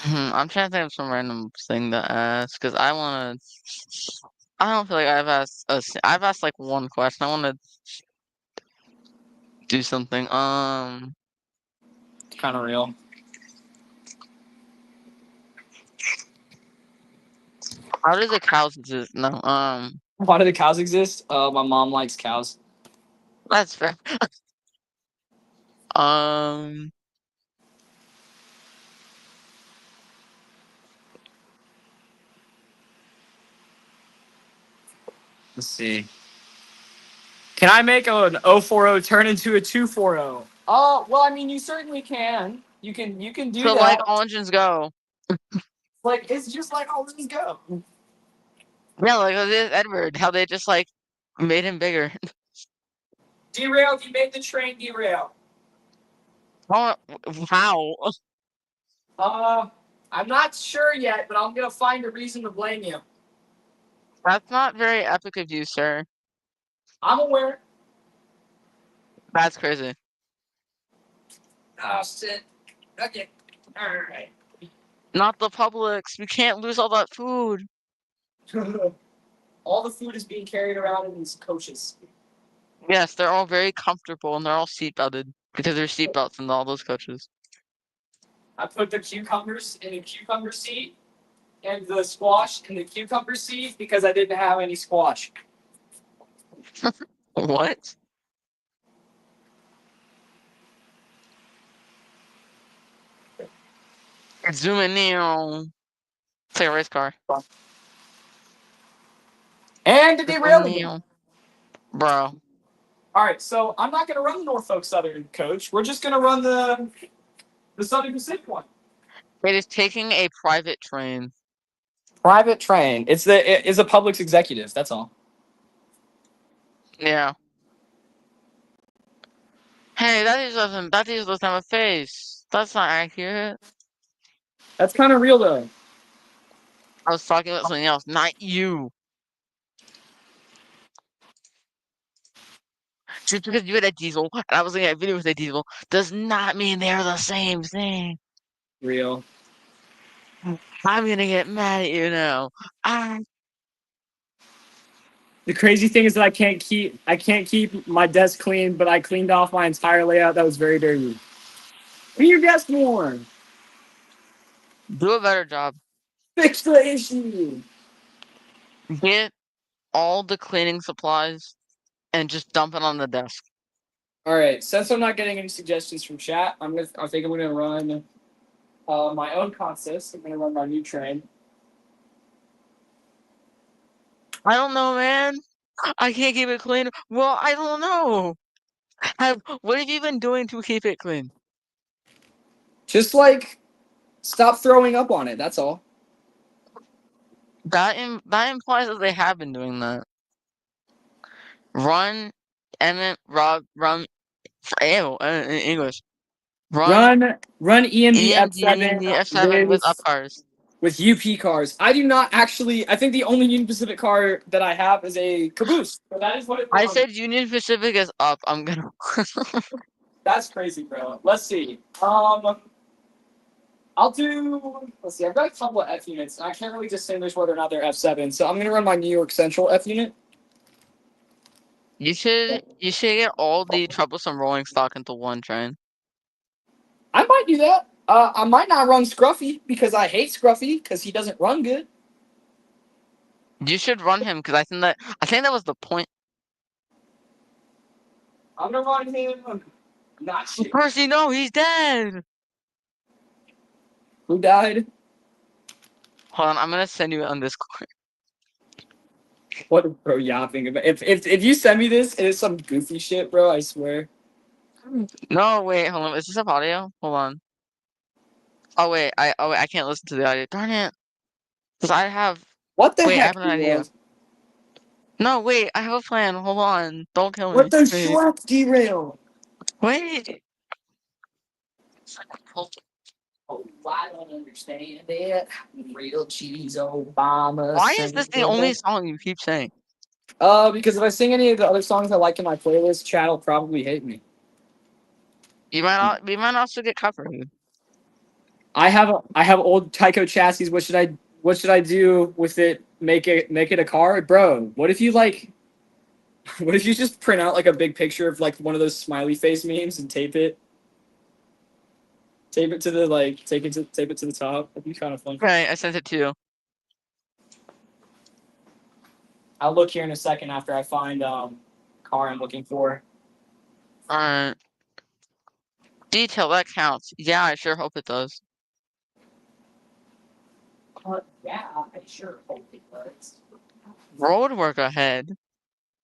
I'm trying to think of some random thing to ask, because I don't feel like I've asked like one question. I want to do something. It's kind of real. How do the cows exist? No, Why do the cows exist? My mom likes cows. that's fair. Um, Let's see. Can I make an 040 turn into a 240? Oh, well, I mean, you certainly can. You can do so that. like all engines go. Like, it's just like all these go. Yeah, like this Edward, how they just like made him bigger. Derailed. You made the train derail. Oh, how? I'm not sure yet, but I'm gonna find a reason to blame you. That's not very epic of you, sir. I'm aware. That's crazy. Oh shit. Okay. All right. Not the Publix. We can't lose all that food. All the food is being carried around in these coaches. Yes, they're all very comfortable and they're all seatbelted because there's seatbelts in all those coaches. I put the cucumbers in the cucumber seat and the squash in the cucumber seat because I didn't have any squash. What? Zooming in. It's like a race car. And it derailed again. Zoom in. Bro. All right, so I'm not going to run the Norfolk Southern coach. We're just going to run the Southern Pacific one. It is taking a private train. Private train. It is a Publix executive. That's all. Yeah. Hey, that doesn't have a face. That's not accurate. That's kind of real though. I was talking about something else, not you. Just because you had a diesel and I was looking at a video with a diesel does not mean they're the same thing. Real. I'm gonna get mad at you now. The crazy thing is that I can't keep my desk clean, but I cleaned off my entire layout. That was very dirty. Clean your desk more. Do a better job. Fix the issue. Get all the cleaning supplies and just dump it on the desk. All right. Since I'm not getting any suggestions from chat, I think I'm gonna run my own contests. I'm gonna run my new train. I don't know, man. I can't keep it clean. Well, I don't know. What have you been doing to keep it clean? Just like stop throwing up on it. That's all. That implies that they have been doing that. Run, Emmett, Rob, run. Ew, in English. Run EMD EMD F7 with up cars. with UP cars. I do not actually. I think the only Union Pacific car that I have is a caboose. So that is what it. I said Union Pacific is up. I'm gonna. That's crazy, bro. Let's see. I'll do. Let's see. I've got a couple of F units. And I can't really distinguish whether or not they're F7. So I'm gonna run my New York Central F unit. You should get all the troublesome rolling stock into one train. I might do that. I might not run Scruffy because I hate Scruffy because he doesn't run good. You should run him because I think that was the point. I'm gonna run him. Not Of shit. course you know he's dead. Who died? Hold on, I'm gonna send you on Discord. What, bro? Yapping about? If you send me this, it is some goofy shit, bro. I swear. No, wait, hold on. Is this up audio? Hold on. Oh wait, I can't listen to the audio. Darn it. Cause I have. What the Wait, I heck, have an idea. derailed? No, wait, I have a plan. Hold on. Don't kill me. What the Wait. fuck, derail? Wait. Oh, I don't understand it. Real cheese, Obama. Why is this the only song you keep saying? Because if I sing any of the other songs I like in my playlist, Chad will probably hate me. We might also get copyrighted. I have old Tyco chassis. What should I do with it? Make it a car, bro. What if you like? What if you just print out like a big picture of like one of those smiley face memes and tape it? Tape it to the tape it to the top. That'd be kind of fun. Okay, I sent it to you. I'll look here in a second after I find car I'm looking for. Detail that counts. Yeah, I sure hope it does. Yeah, I sure hope it does. Road work ahead.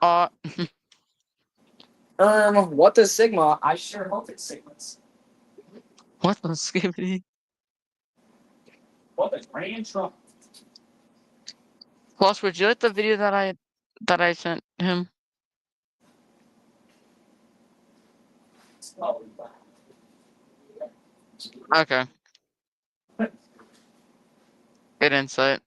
What does Sigma? I sure hope it's Sigmas. What the skibbity? What the Grand Trunk? Plus, would you like the video that I sent him? Oh, Okay. Good insight.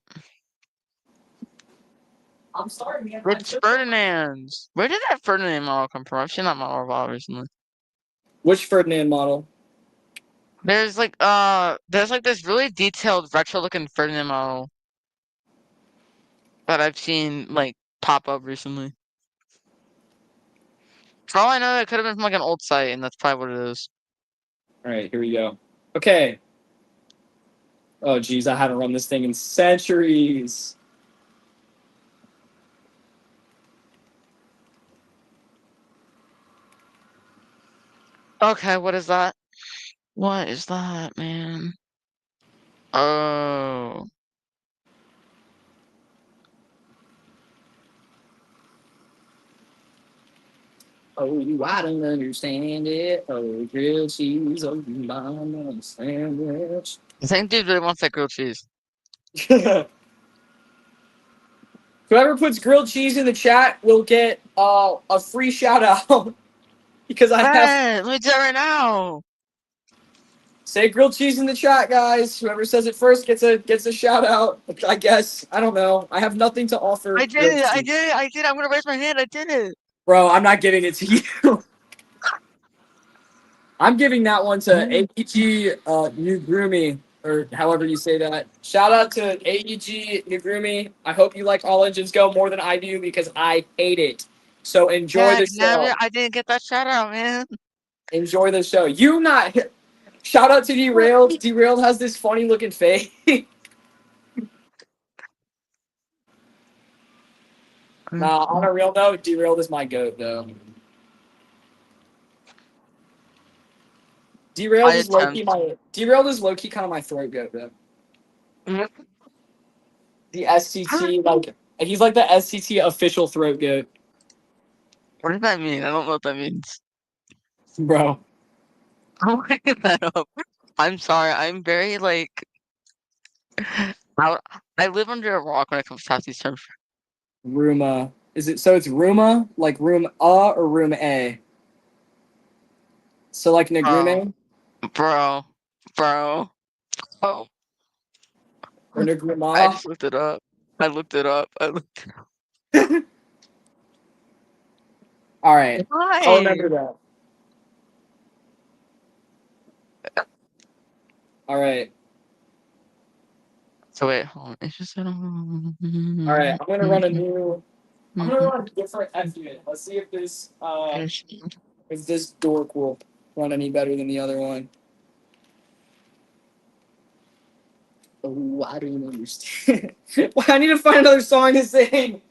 I'm sorry, man. It's Ferdinand's. Where did that Ferdinand model come from? I've seen that model a lot recently. Which Ferdinand model? There's like this really detailed retro looking Ferdinand model that I've seen like pop up recently. For all I know, it could have been from like an old site, and that's probably what it is. All right, here we go. Okay. Oh, geez, I haven't run this thing in centuries. Okay, what is that? What is that, man? Oh. Oh, I don't understand it. Oh, grilled cheese, oh, mama, sandwich. I think dude really wants that grilled cheese. Whoever puts grilled cheese in the chat will get a free shout out because I have Hey, let me do it right now. say grilled cheese in the chat, guys. Whoever says it first gets a shout out. I guess I don't know. I have nothing to offer. I did it. I did it. I did it. I'm gonna raise my hand. I did it. Bro, I'm not giving it to you. I'm giving that one to AEG Nugrumi, or however you say that. Shout out to AEG Nugrumi. I hope you like All Engines Go more than I do because I hate it. So enjoy the show. I didn't get that shout out, man. Enjoy the show. You not. Shout out to Derailed. Derailed has this funny looking face. Nah, on a real note, Derailed is my goat though. Derailed is low key kind of my throat goat though. The SCT he's like the SCT official throat goat, What does that mean? I don't know what that means. bro. I'm looking that up. I'm sorry. I'm very like. I live under a rock when it comes to these terms. Ruma. Is it so? It's Ruma, like room or room A. So like Negrume Bro. Oh. or I Negruma. just looked it up. I looked it up. All right, Why? I'll remember that. All right. So wait, hold on. It's just. All right, I'm gonna run a different F unit. Let's see if this dork will run any better than the other one. Oh, I don't understand. Well, I need to find another song to sing.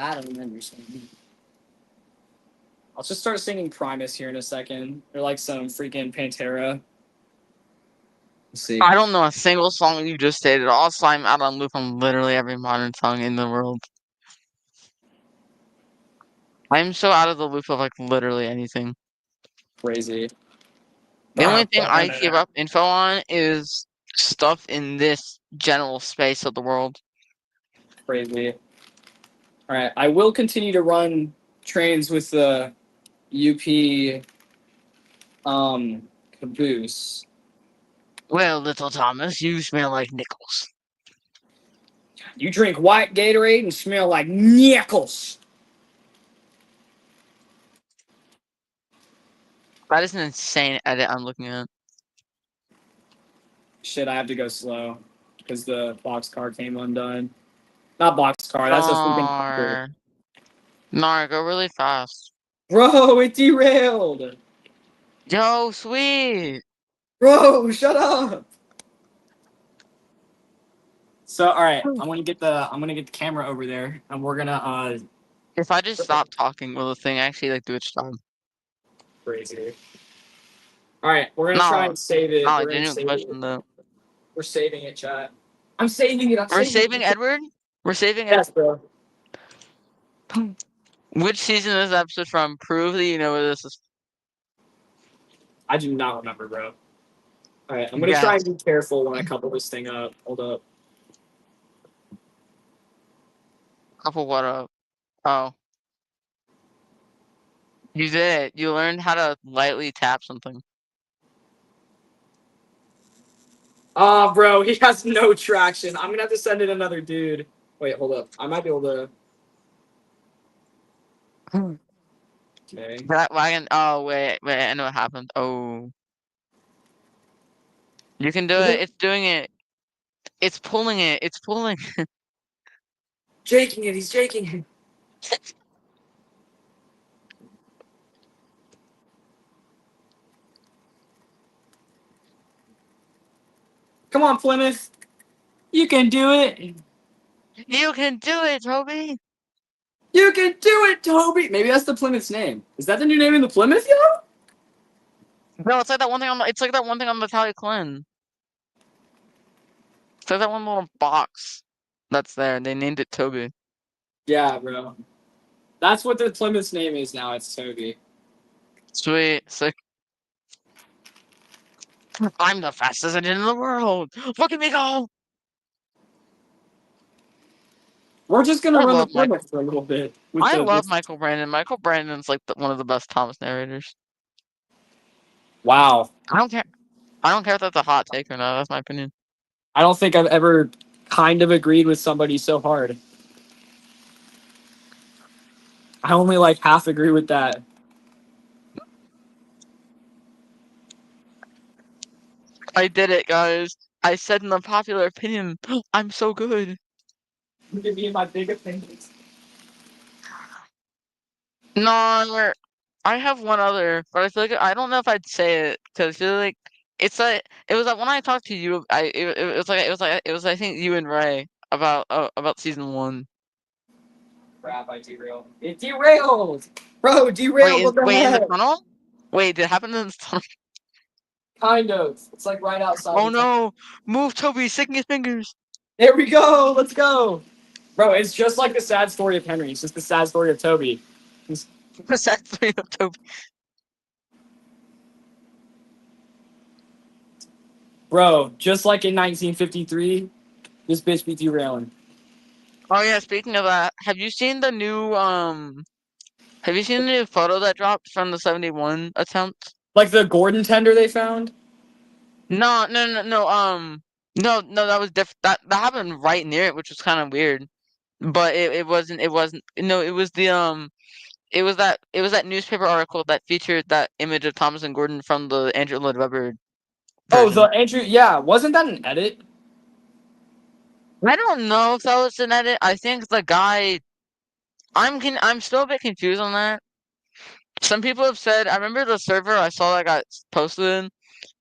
I don't understand. I'll just start singing Primus here in a second. Or like some freaking Pantera. Let's see. I don't know a single song you just stated. Also, I'm out on loop on literally every modern song in the world. I'm so out of the loop of like literally anything. Crazy. The only thing I keep up info on is stuff in this general space of the world. Crazy. All right, I will continue to run trains with the UP caboose. Well, little Thomas, you smell like nickels. You drink white Gatorade and smell like nickels. That is an insane edit I'm looking at. Shit, I have to go slow because the boxcar came undone. Not boxcar, that's a freaking Nar. Nar, go really fast. Bro, it derailed. Yo, sweet. Bro, shut up. So, all right, I'm gonna get the camera over there, and we're gonna If I just stop talking, will the thing actually like do its job? crazy. All right, we're gonna try and save it. No, We're gonna genuine save question it. though. We're saving it, chat. I'm saving it. We're saving Edward? We're saving Yes, bro. Edward. Which season is this episode from? Prove that you know where this is. I do not remember, bro. All right, I'm gonna try and be careful when I couple this thing up. Hold up. Couple what up? Oh. You did it. You learned how to lightly tap something. Ah, bro, he has no traction. I'm gonna have to send in another dude. Wait, hold up. I might be able to. Okay. That wagon. Oh, wait. I know what happened. Oh. You can do it. It's doing it. It's pulling it. It's pulling. Jaking it. He's jaking it. Come on, Plymouth. You can do it. You can do it, Toby. You can do it, Toby. Maybe that's the Plymouth's name. Is that the new name in the Plymouth, yo? No, it's like that one thing on the. It's like that one thing on the Tally Clan. It's like that one little box that's there. They named it Toby. Yeah, bro. That's what the Plymouth's name is now. It's Toby. Sweet. Sick. I'm the fastest engine in the world. Look at me go. We're just gonna I run the love Plymouth for a little bit. I love Michael Brandon. Michael Brandon's like one of the best Thomas narrators. Wow. I don't care. I don't care if that's a hot take or not. That's my opinion. I don't think I've ever kind of agreed with somebody so hard. I only like half agree with that. I did it, guys. I said in the popular opinion, I'm so good. Give me my big opinions. No, I have one other, but I feel like I don't know if I'd say it because I feel like it's like it was like when I talked to you, it was I think you and Ray about season 1. Crap, I derailed. It derailed! Bro, derailed! What the Wait, in the heck? tunnel? Wait, did it happen in the tunnel? Kind of. It's like right outside. Oh no! Move, Toby! Sticking his fingers. There we go! Let's go! Bro, it's just like the sad story of Henry. It's just the sad story of Toby. The sad story of Toby. Bro, just like in 1953, this bitch be derailing. Oh yeah, speaking of that, have you seen the new photo that dropped from the 71 attempt? Like the Gordon tender they found? No, that was different. That happened right near it, which was kind of weird. But it wasn't. No, it was it was that newspaper article that featured that image of Thomas and Gordon from the Andrew Lloyd Webber. Oh, version. the Andrew. Yeah, wasn't that an edit? I don't know if that was an edit. I think the guy. I'm still a bit confused on that. Some people have said. I remember the server I saw that got posted in.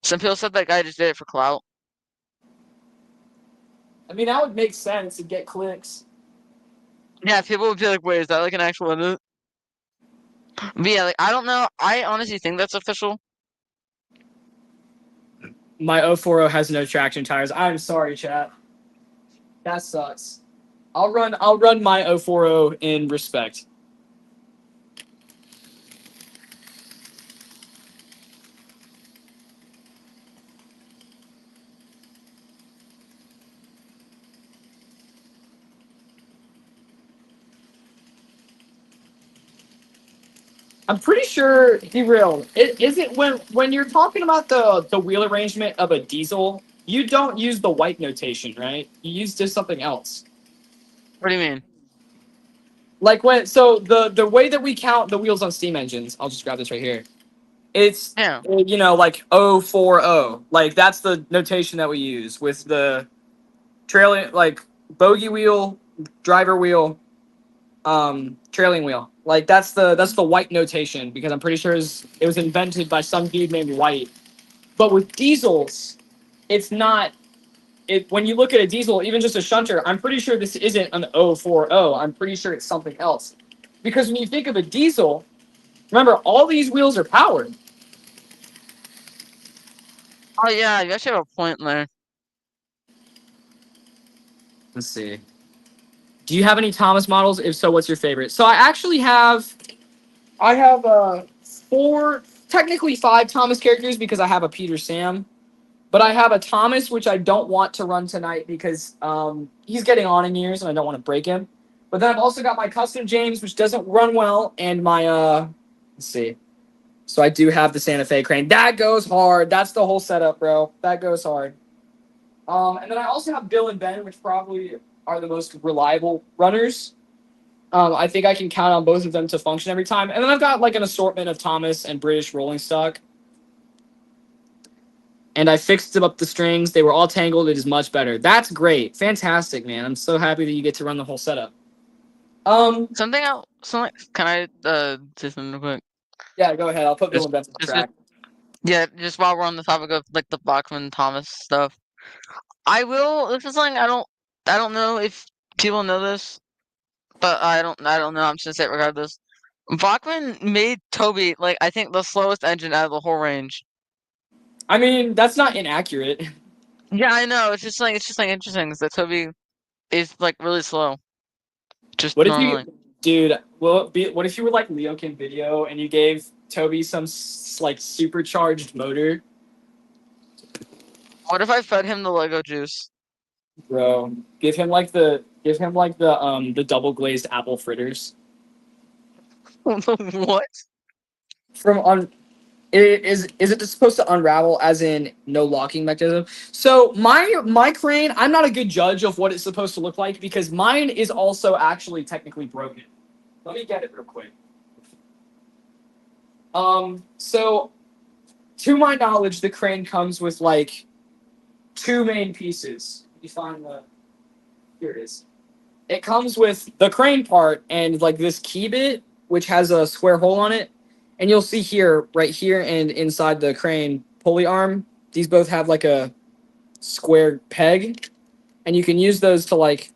Some people said that guy just did it for clout. I mean, that would make sense to get clicks. Yeah, people would be like, "Wait, is that like an actual edit?" But yeah, like I don't know. I honestly think that's official. My 040 has no traction tires. I'm sorry, chat. That sucks. I'll run my 040 in respect. I'm pretty sure derailed. It isn't when you're talking about the wheel arrangement of a diesel, you don't use the white notation, right? You use just something else. What do you mean? Like when so the way that we count the wheels on steam engines, I'll just grab this right here. It's Yeah. like 040. Like that's the notation that we use with the trailing like bogey wheel, driver wheel, trailing wheel. Like that's the white notation because I'm pretty sure it was invented by some dude named White. But with diesels, it's not. It when you look at a diesel, even just a shunter, I'm pretty sure this isn't an 040. I'm pretty sure it's something else. Because when you think of a diesel, remember all these wheels are powered. Oh yeah, you actually have a point there. Let's see. Do you have any Thomas models? If so, what's your favorite? So I actually have. I have four, technically five Thomas characters because I have a Peter Sam. But I have a Thomas, which I don't want to run tonight because he's getting on in years and I don't want to break him. But then I've also got my custom James, which doesn't run well, and my let's see. So I do have the Santa Fe crane. That goes hard. That's the whole setup, bro. That goes hard. And then I also have Bill and Ben, which probably are the most reliable runners. I think I can count on both of them to function every time. And then I've got like an assortment of Thomas and British rolling stock. And I fixed up the strings. They were all tangled. It is much better. That's great. Fantastic, man. I'm so happy that you get to run the whole setup. Something else. Something. Can I say something real quick? Yeah, go ahead. I'll put Bill Just, and Benson on just, track. yeah. Just while we're on the topic of like the Bachman Thomas stuff, I will. This is something I don't. I don't know if people know this, but I don't. I don't know. I'm just gonna say it regardless. Bachman made Toby like I think the slowest engine out of the whole range. I mean, that's not inaccurate. Yeah, I know. It's just like interesting is that Toby is like really slow. Just What if normally. you, dude? What if you were like Leokin Video and you gave Toby some like supercharged motor, What if I fed him the Lego juice? bro? Give him like the double glazed apple fritters What? from on. Is it supposed to unravel as in no locking mechanism? So my crane, I'm not a good judge of what it's supposed to look like because mine is also actually technically broken. Let me get it real quick. So to my knowledge, the crane comes with like two main pieces. You find the here it is. It comes with the crane part and like this key bit, which has a square hole on it. And you'll see here, right here, and inside the crane pulley arm, these both have like a square peg, and you can use those to like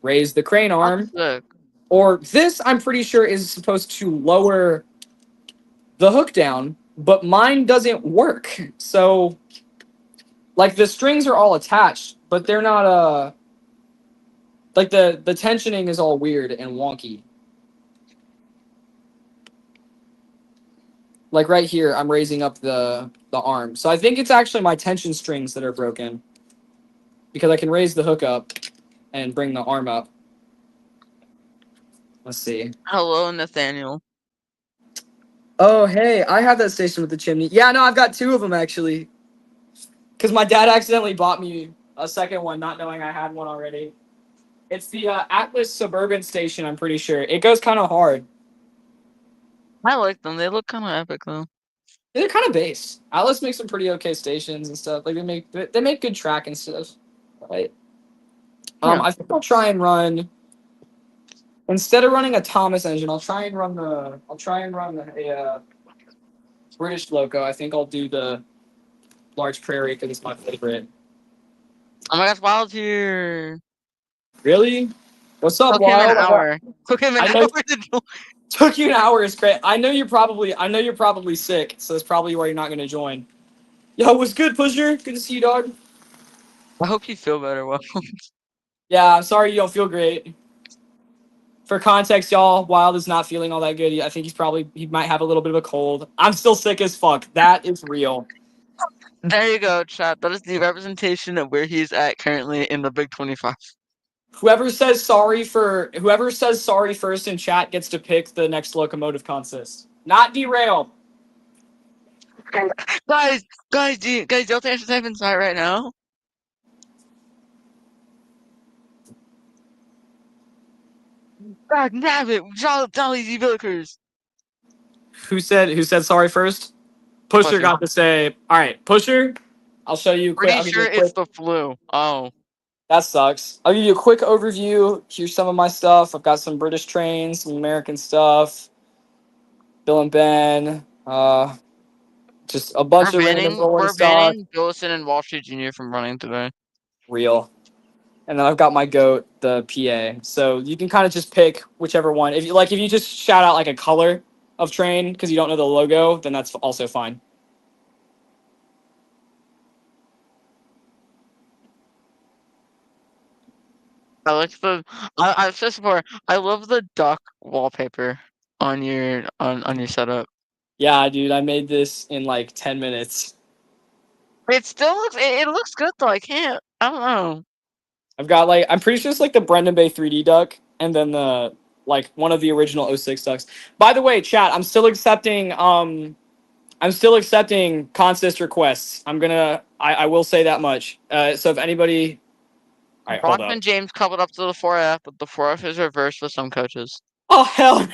raise the crane arm. Look. Or this, I'm pretty sure, is supposed to lower the hook down, but mine doesn't work. So, like the strings are all attached, but they're not like the tensioning is all weird and wonky. Like right here, I'm raising up the arm. So I think it's actually my tension strings that are broken. Because I can raise the hook up and bring the arm up. Let's see. Hello, Nathaniel. Oh, hey, I have that station with the chimney. Yeah, no, I've got two of them actually. Because my dad accidentally bought me a second one, not knowing I had one already. It's the Atlas Suburban station, I'm pretty sure. It goes kind of hard. I like them. They look kind of epic though. They're kind of base. Atlas makes some pretty okay stations and stuff. Like they make good track and stuff, right? Yeah. I think I'll try and run instead of running a Thomas engine. I'll try and run a British loco. I think I'll do the Large Prairie because it's my favorite. Oh my gosh, Wild here. Really? What's up, Took him an Wild? hour. Took him an I hour know- to join. Took you an hour is great. I know you're probably sick, so that's probably why you're not gonna join. Yo, what's good, Pusher? Good to see you, dog. I hope you feel better, Will. Yeah, I'm sorry you don't feel great. For context, y'all, Wild is not feeling all that good. I think he might have a little bit of a cold. I'm still sick as fuck. That is real. There you go, chat. That is the representation of where he's at currently in the Big 25. Whoever says sorry first in chat gets to pick the next locomotive consist. Not derail. Guys, do you have to answer type inside right now? God damn it! Jolly Z Villikers. Who said sorry first? Pusher Pusher. got to say, all right, Pusher, I'll show you Pretty I'll give you sure a quick. it's the flu. Oh. That sucks. I'll give you a quick overview. Here's some of my stuff. I've got some British trains, some American stuff. Bill and Ben. Just a bunch of random rolling We're stock. banning Billison and Wall Street Jr. from running today. Real. And then I've got my goat, the PA. So you can kind of just pick whichever one. If you just shout out like a color of train because you don't know the logo, then that's also fine. I like I've said this before. I love the duck wallpaper on your setup. Yeah, dude, I made this in like 10 minutes. It still looks good though. I don't know. I've got I'm pretty sure it's like the Brendan Bay 3D duck and then the one of the original 06 ducks. By the way, chat, I'm still accepting consist requests. I will say that much. So if anybody all right, hold up. Brockman James coupled up to the 4F, but the 4F is reversed with some coaches. Oh hell.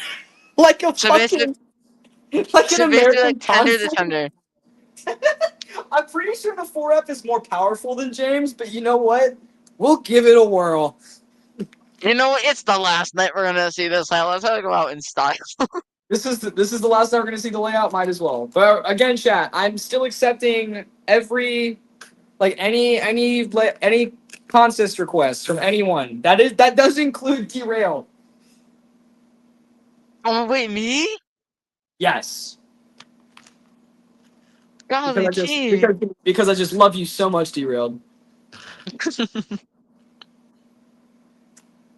Like a So fucking like an So basically, American like tender to consist. tender. I'm pretty sure the 4F is more powerful than James, but you know what? We'll give it a whirl. You know what? It's the last night we're gonna see this. Let's have to go out in style. This is the last time we're gonna see the layout. Might as well. But again, chat, I'm still accepting every any consist requests from anyone. That does include derail. Oh wait, me? Yes. Golly, Because I just love you so much, derailed.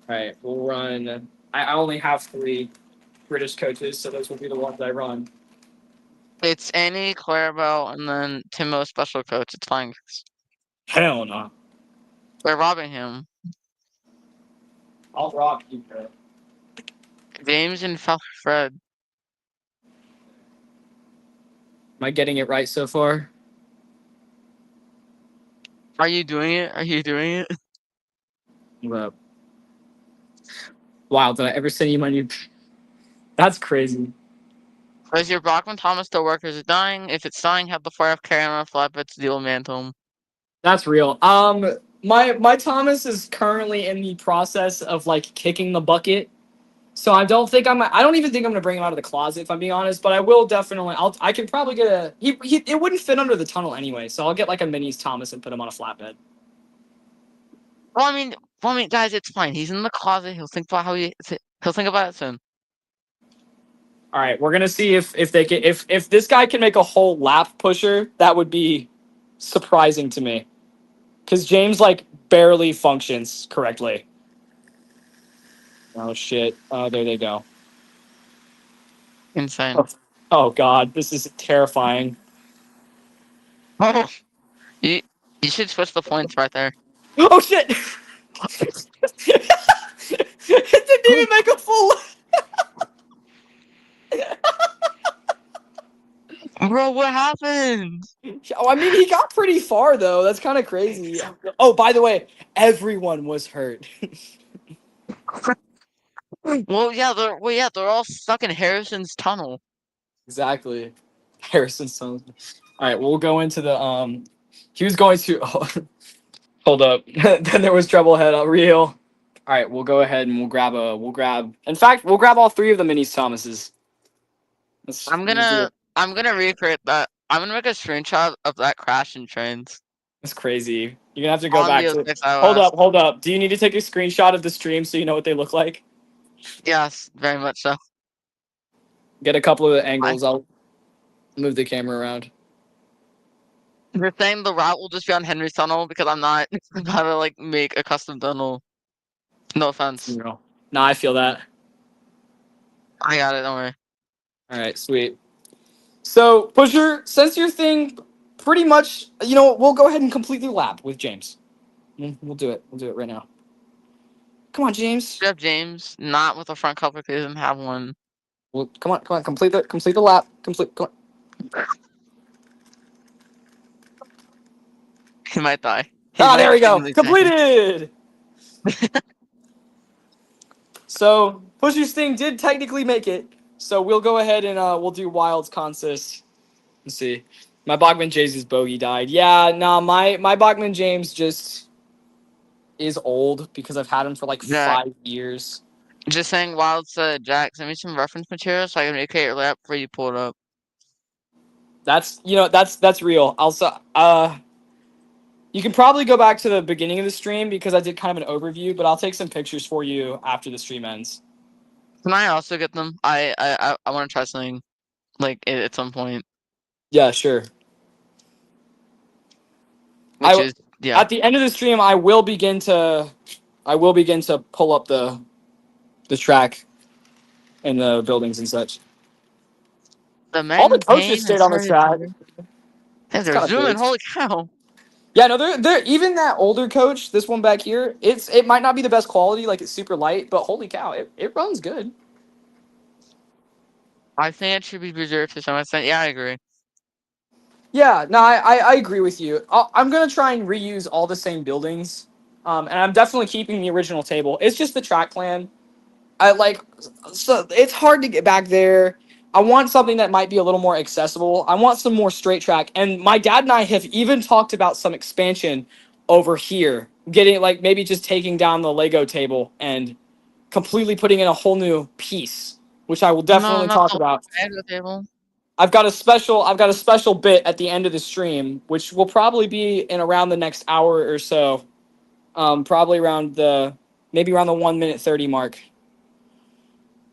All right, we'll run. I only have 3 British coaches, so those will be the ones I run. It's Annie, Clarabelle, and then Timo special coach. It's fine. Hell no. We're robbing him. I'll rock you, bro. James and Fred. Am I getting it right so far? Are you doing it? Are you doing it? What up? Wow, did I ever send you my new? That's crazy. Is your Brockman Thomas still work? Is it dying? If it's dying, have the 4F carry on a flatbed to deal with Mantle. That's real. My Thomas is currently in the process of kicking the bucket. So I don't even think I'm gonna bring him out of the closet if I'm being honest, but I will definitely I can probably get it wouldn't fit under the tunnel anyway, so I'll get a minis Thomas and put him on a flatbed. Well, I mean, guys, it's fine. He's in the closet. He'll think about he'll think about it soon. All right, we're gonna see if this guy can make a whole lap pusher. That would be surprising to me, because James barely functions correctly. Oh shit! Oh, there they go. Insane. Oh god, this is terrifying. Oh, you should switch the points right there. Oh shit! It didn't even make a full. Bro, what happened? Oh, I mean, he got pretty far though. That's kind of crazy. Oh, by the way, everyone was hurt. Well, yeah, they're all stuck in Harrison's tunnel. Exactly, Harrison's son. All right, we'll go into the He was going to. Oh, hold up. Then there was Treblehead on real. All right, we'll go ahead and we'll grab. In fact, we'll grab all 3 of the minis Thomases. I'm gonna recreate that. I'm gonna make a screenshot of that crash in trains. That's crazy. You're gonna have to go On back the to. 06 Hold iOS. up, hold up. Do you need to take a screenshot of the stream so you know what they look like? Yes, very much so. Get a couple of the angles. I'll move the camera around. You're saying the route will just be on Henry's tunnel because I'm not about to like make a custom tunnel. No offense. No, I feel that. I got it. Don't worry. All right, sweet. So, Pusher, since your thing pretty much, we'll go ahead and complete the lap with James. We'll do it. We'll do it right now. Come on, James. Jeff James, not with a front cover because he doesn't have one. Well, come on. Complete the lap. Come on. He might die. There we go. Completed. So, Pusher's thing did technically make it. So we'll go ahead and we'll do Wild's consist. Let's see. My Bachman James' bogey died. Yeah, my Bachman James just is old because I've had him for like Jack. 5 years. Just saying, Wild said, Jack, send me some reference material so I can recreate your lap before you pull it up. That's real. Also, you can probably go back to the beginning of the stream because I did kind of an overview, but I'll take some pictures for you after the stream ends. Can I also get them? I want to try something like at some point. Yeah, sure. Yeah. At the end of the stream, I will begin to pull up the track and the buildings and such. All the coaches stayed on the track. Hey, they're zooming. Holy cow! Yeah, no, they're even that older coach. This one back here, it might not be the best quality, like it's super light, but holy cow, it runs good. I think it should be reserved to some extent. Yeah, I agree. Yeah, no, I agree with you. I'm gonna try and reuse all the same buildings, and I'm definitely keeping the original table. It's just the track plan. So it's hard to get back there. I want something that might be a little more accessible. I want some more straight track. And my dad and I have even talked about some expansion over here, getting like maybe just taking down the Lego table and completely putting in a whole new piece, which I will definitely talk about. Lego table. I've got a special bit at the end of the stream, which will probably be in around the next hour or so. Probably around maybe around the 1 minute 30 mark.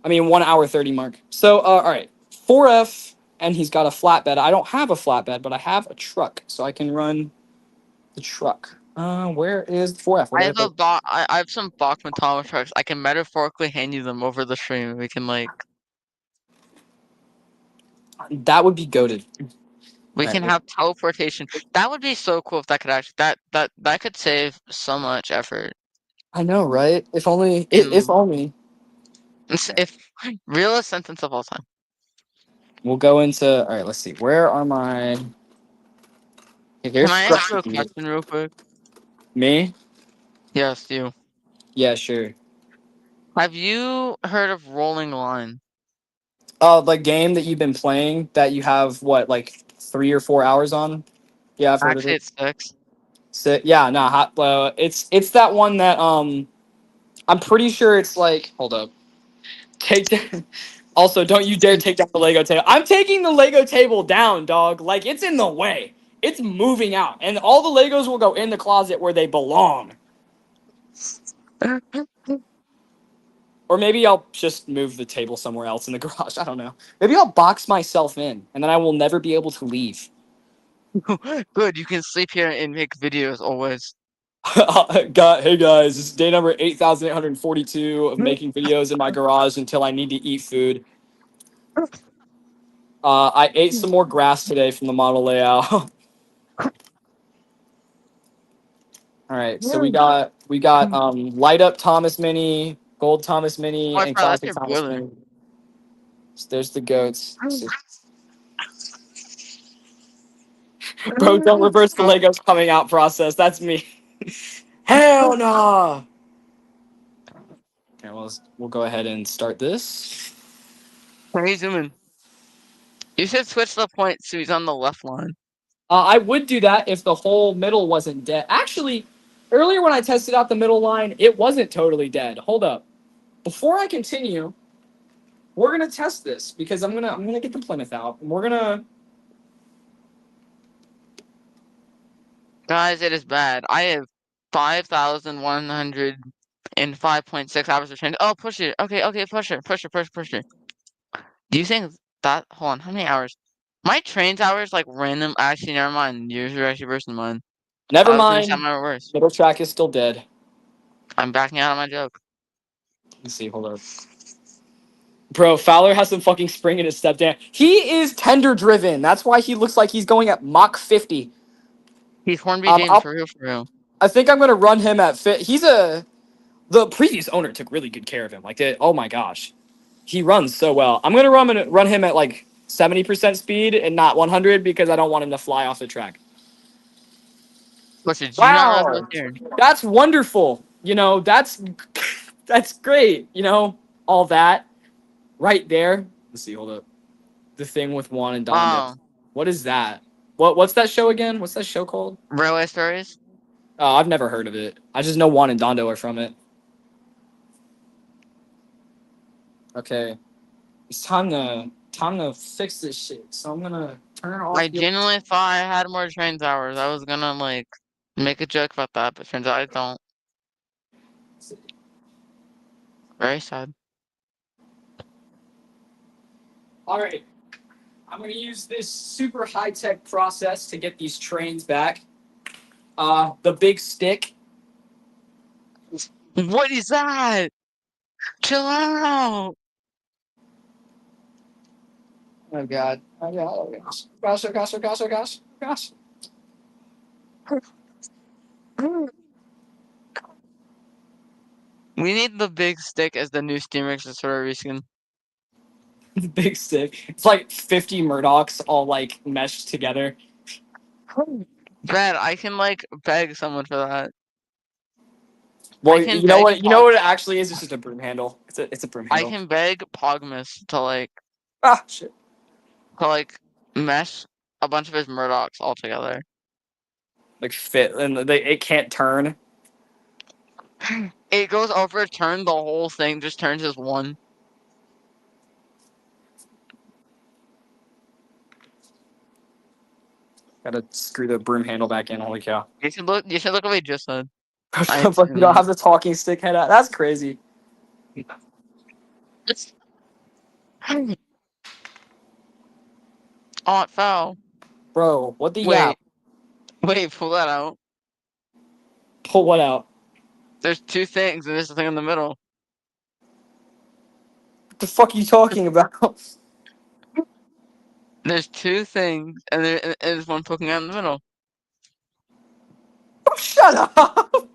1 hour 30 mark. So, all right, 4F, and he's got a flatbed. I don't have a flatbed, but I have a truck, so I can run the truck. Where is the 4F? I have some Bachman Thomas trucks. I can metaphorically hand you them over the stream. We can That would be goated. We can have teleportation. That would be so cool if that could actually that could save so much effort. I know, right? If only. If only. If realest sentence of all time. We'll go into. All right, let's see. Where are my? Okay, Can I ask you a question real quick? Me? Yes, you. Yeah, sure. Have you heard of Rolling Line? The game that you've been playing that you have what, like 3 or 4 hours on? Yeah, I've heard of it. It's 6. Yeah, no, it's that one that I'm pretty sure it's like, hold up. Take down. Also, don't you dare take down the Lego table. I'm taking the Lego table down, dog. Like, it's in the way. It's moving out. And all the Legos will go in the closet where they belong. Or maybe I'll just move the table somewhere else in the garage. I don't know. Maybe I'll box myself in, and then I will never be able to leave. Good, you can sleep here and make videos always. Hey guys, this is day number 8,842 of making videos in my garage until I need to eat food. I ate some more grass today from the model layout. All right, so we got light up Thomas Mini, gold Thomas Mini, and classic Thomas Mini. So there's the goats. Bro, don't reverse the Legos coming out process. That's me. Hell no. Okay, well, we'll go ahead and start this. Hey, zoom in. You should switch the point so he's on the left line. I would do that if the whole middle wasn't dead. Actually, earlier when I tested out the middle line, it wasn't totally dead. Hold up. Before I continue, we're gonna test this because I'm gonna get the Plymouth out and we're gonna. Guys, it is bad. I have 5,105.6 hours of training. Oh, push it. Okay, okay, push it. Push it, push it, push it. Do you think that? Hold on, how many hours? My trains hours like random. Actually, never mind. Yours are actually worse than mine. Never I was gonna say mind. mine were worse. Middle track is still dead. I'm backing out of my joke. Let's see. Hold up. Bro, Fowler has some fucking spring in his step. Damn. He is tender driven. That's why he looks like he's going at Mach 50. He's Hornby James I'll- for real, for real. I think I'm gonna run him at fit. The previous owner took really good care of him. Like, oh my gosh, he runs so well. I'm gonna run him at like 70% speed and not 100 because I don't want him to fly off the track. Push it. Do you not realize Wow, what's here? that's wonderful. You know, that's great. You know, all that right there. Let's see. Hold up. The thing with Juan and Donda. Oh, What is that? What's that show again? What's that show called? Railway Stories. Oh, I've never heard of it. I just know Juan and Dondo are from it. Okay. It's time to fix this shit. So I'm gonna turn off I genuinely thought I had more trains hours. I was gonna like make a joke about that, but turns out I don't. Very sad. Alright. I'm gonna use this super high-tech process to get these trains back. The big stick. What is that? Chill out. Oh god. Oh god. Oh gosh. Gosh, oh gosh, oh gosh, oh gosh. Gosh. We need the big stick as the new Steam Accessory reskin. The big stick. It's like 50 Murdochs all like meshed together. Ben, I can like beg someone for that. Well, can you know beg what? You know Pog- what it actually is? It's just a broom handle. It's a broom I handle. can beg Pogmus to like Ah, shit. mesh a bunch of his Murdochs all together. Like fit, and it can't turn. It goes over, turn the whole thing, just turns as one. Gotta screw the broom handle back in. Holy cow! You should look what I just said. But you don't have the talking stick head out. That's crazy. Oh, it fell. Bro, what the Wait. yap? Wait, pull that out. Pull what out? There's two things, and there's a thing in the middle. What the fuck are you talking about? There's two things, and there's one poking out in the middle. Shut up!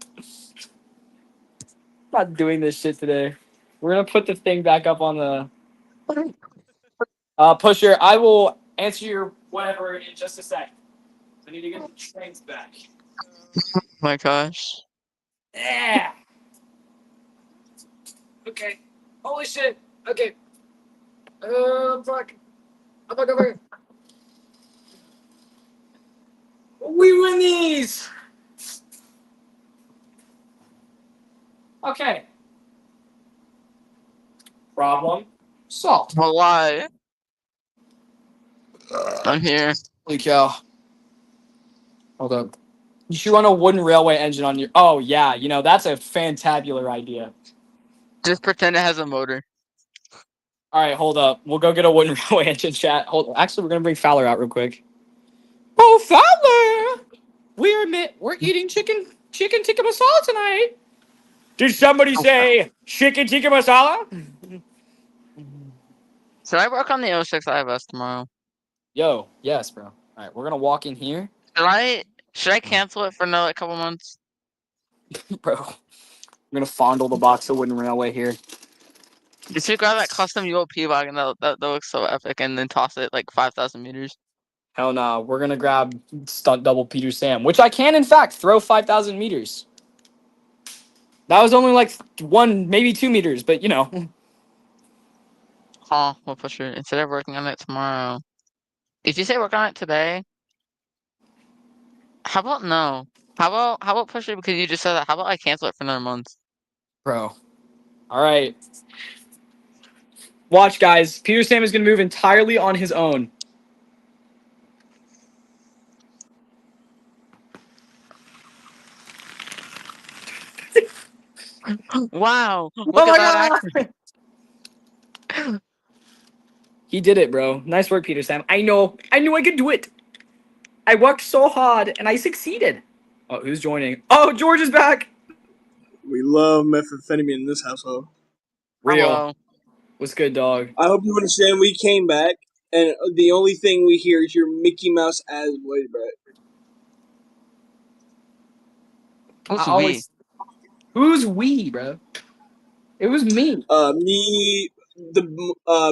Not doing this shit today. We're gonna put the thing back up on the pusher. I will answer your whatever in just a sec. I need to get the trains back. Oh my gosh. Yeah. Okay. Holy shit. Okay. Fuck. Oh, fuck, fuck. We win these. Okay. Problem solved. Well, why? I'm here. Holy cow. Hold up. You should run a wooden railway engine on your. Oh yeah, you know that's a fantabular idea. Just pretend it has a motor. All right, hold up. We'll go get a wooden railway engine. Chat. Hold. Actually, we're gonna bring Fowler out real quick. Oh, Fowler! We're eating chicken tikka masala tonight. Did somebody say chicken tikka masala? Should I work on the 06 IFS tomorrow? Yo, yes, bro. All right, we're gonna walk in here, Should I cancel it for another couple months? bro. We're gonna fondle the box of wooden railway here. You should grab that custom ULP wagon that looks so epic, and then toss it like 5,000 meters. Hell no, we're gonna grab stunt double Peter Sam, which I can in fact throw 5,000 meters. That was only like 1, maybe 2 meters, but you know. Oh, we'll push it instead of working on it tomorrow. If you say work on it today, how about no? How about push it because you just said that? How about I cancel it for another month? Bro. All right. Watch, guys. Peter Sam is gonna move entirely on his own. Wow. Oh Look my at that god! accuracy. He did it, bro. Nice work, Peter Sam. I know. I knew I could do it. I worked so hard and I succeeded. Oh, who's joining? Oh, George is back. We love methamphetamine in this household. Real. Hello. What's good, dog? I hope you understand we came back, and the only thing we hear is your Mickey Mouse ass voice, bro. Who's I we? always. Who's we, bro? It was me.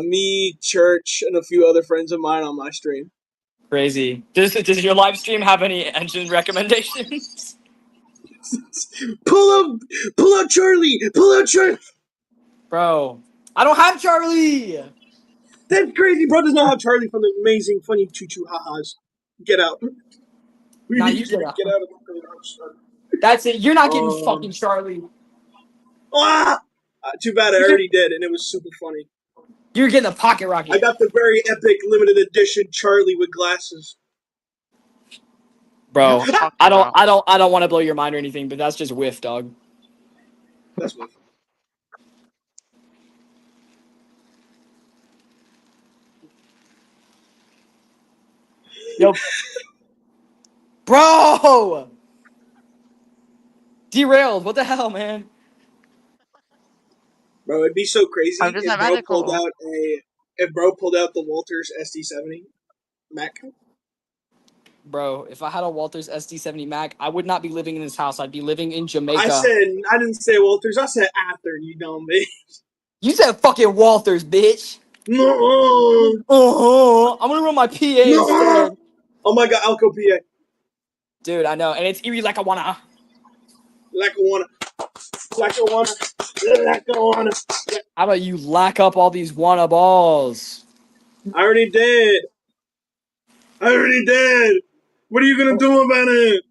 Me, Church, and a few other friends of mine on my stream. Crazy. Does your live stream have any engine recommendations? Pull out Charlie, pull out Charlie. Bro, I don't have Charlie. That's crazy. Bro does not have Charlie from the amazing, funny choo choo ha-has. Get out. We Nah, need you you to get out. get out of the house. That's it. You're not getting fucking Charlie. Too bad I already did, and it was super funny. You're getting a pocket rocket. I got the very epic limited edition Charlie with glasses. Bro, I don't want to blow your mind or anything, but that's just whiff, dog. That's what. Yo, bro, derailed. What the hell, man? Bro, it'd be so crazy I'm just if magical. bro pulled out the Walters SD70 Mac. Bro, if I had a Walters SD70 Mac, I would not be living in this house. I'd be living in Jamaica. I didn't say Walters. I said Ather. You dumb bitch. You said fucking Walters, bitch. No. I'm gonna run my PA instead. Oh my god, Alco PA. Dude, I know, and it's eerie like I wanna. Lackawanna. How about you lack up all these wanna balls? I already did. What are you gonna do about it?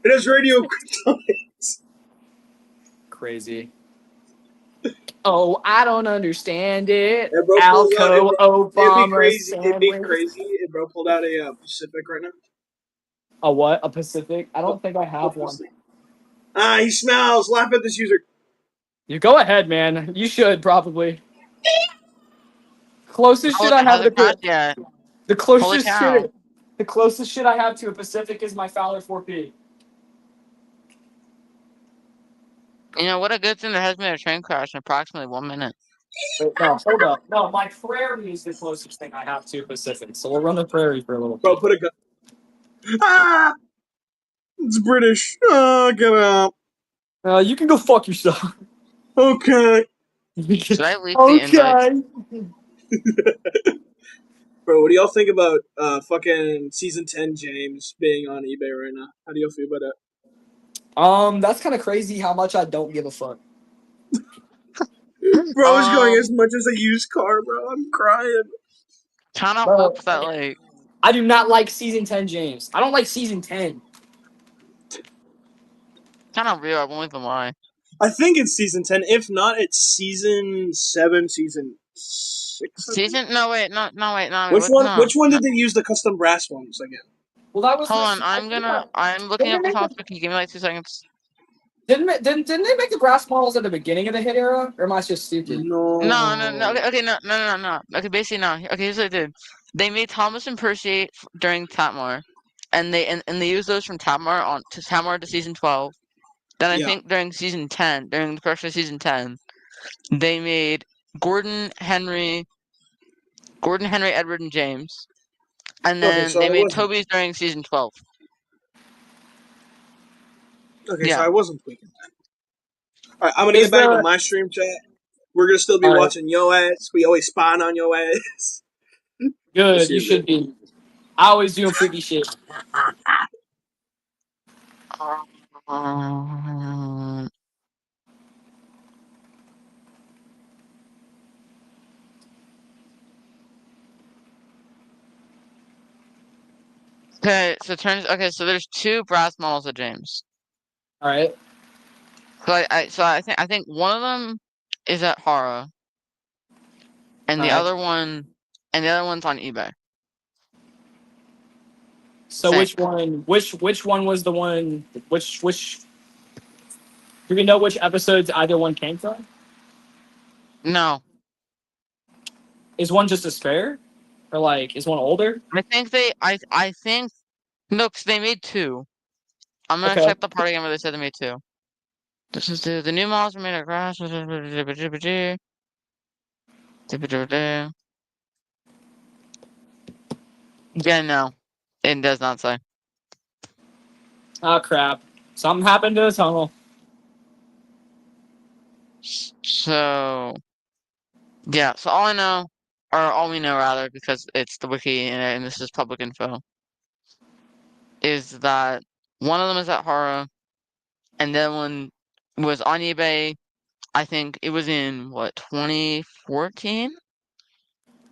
It has radio kryptonite. Crazy. Oh, I don't understand it. Yeah, bro, Alco Obama It'd be sandwich. crazy if bro pulled out a Pacific right now. A what? A Pacific? I don't think I have one. He smells. Laugh at this user. You go ahead, man. You should probably. Closest shit I have to Yeah. the closest cow. shit. The closest shit I have to a Pacific is my Fowler 4P. You know what a good thing that has made a train crash in approximately 1 minute. Wait, no, hold up. No, my Prairie is the closest thing I have to a Pacific. So we'll run the Prairie for a little Bro, bit. put a gun. It's British. Get out. You can go fuck yourself. Okay. Should I leak the invite? Bro, what do y'all think about fucking season 10 James being on eBay right now? How do y'all feel about that? That's kind of crazy how much I don't give a fuck. Bro, it's going as much as a used car, bro. I'm crying. Kind of hopes that, like... I do not like season 10 James. I don't like season 10. Kind of real, I won't even lie. I think it's season 10. If not, it's season 7, season 6. No, wait. Which one did they use the custom brass ones again? Well, that was. Hold on, I'm looking up the topic. Can you give me like 2 seconds? Didn't they make the brass models at the beginning of the hit era, or am I just stupid? No. No. Okay, basically no. Okay, here's what they did. They made Thomas and Percy during Tatmar, and they used those from Tatmar to season 12. Then I think during season 10, during the first of season 10, they made Gordon, Henry, Edward, and James, and then they made Toby's during season 12. Okay, so I wasn't tweaking. Alright, I'm gonna get back to my stream chat. We're gonna still be watching yo ass. We always spawn on yo ass. Good, you should be. I always do freaky shit. So there's 2 brass models of James. All right. So I think one of them is at Hara, and the other one's on eBay. So which one was the one? Which? Do we know which episodes either one came from? No, Is one just a spare, or like is one older? I think I think no, 'cause they made two. I'm gonna Okay. check the part again where they said they made two. This is the new models were made of grass. Yeah, no, it does not say. Oh crap! Something happened to the tunnel. So yeah, so all I know, or all we know rather, because it's the wiki and this is public info, is that one of them is at Hara, and then one was on eBay. I think it was in what 2014?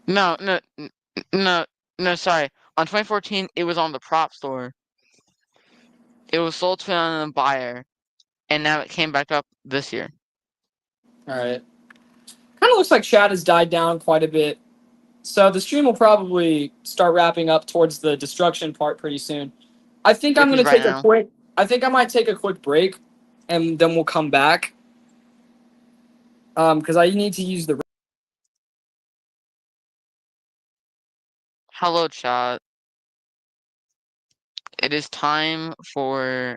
No, no, no, no. Sorry, on 2014 it was on the prop store. It was sold to a buyer, and now it came back up this year. All right. Kind of looks like chat has died down quite a bit. So the stream will probably start wrapping up towards the destruction part pretty soon. I think I'm Which is gonna right take a now. quick. I think I might take a quick break, and then we'll come back. Because I need to use the. Hello, chat. It is time for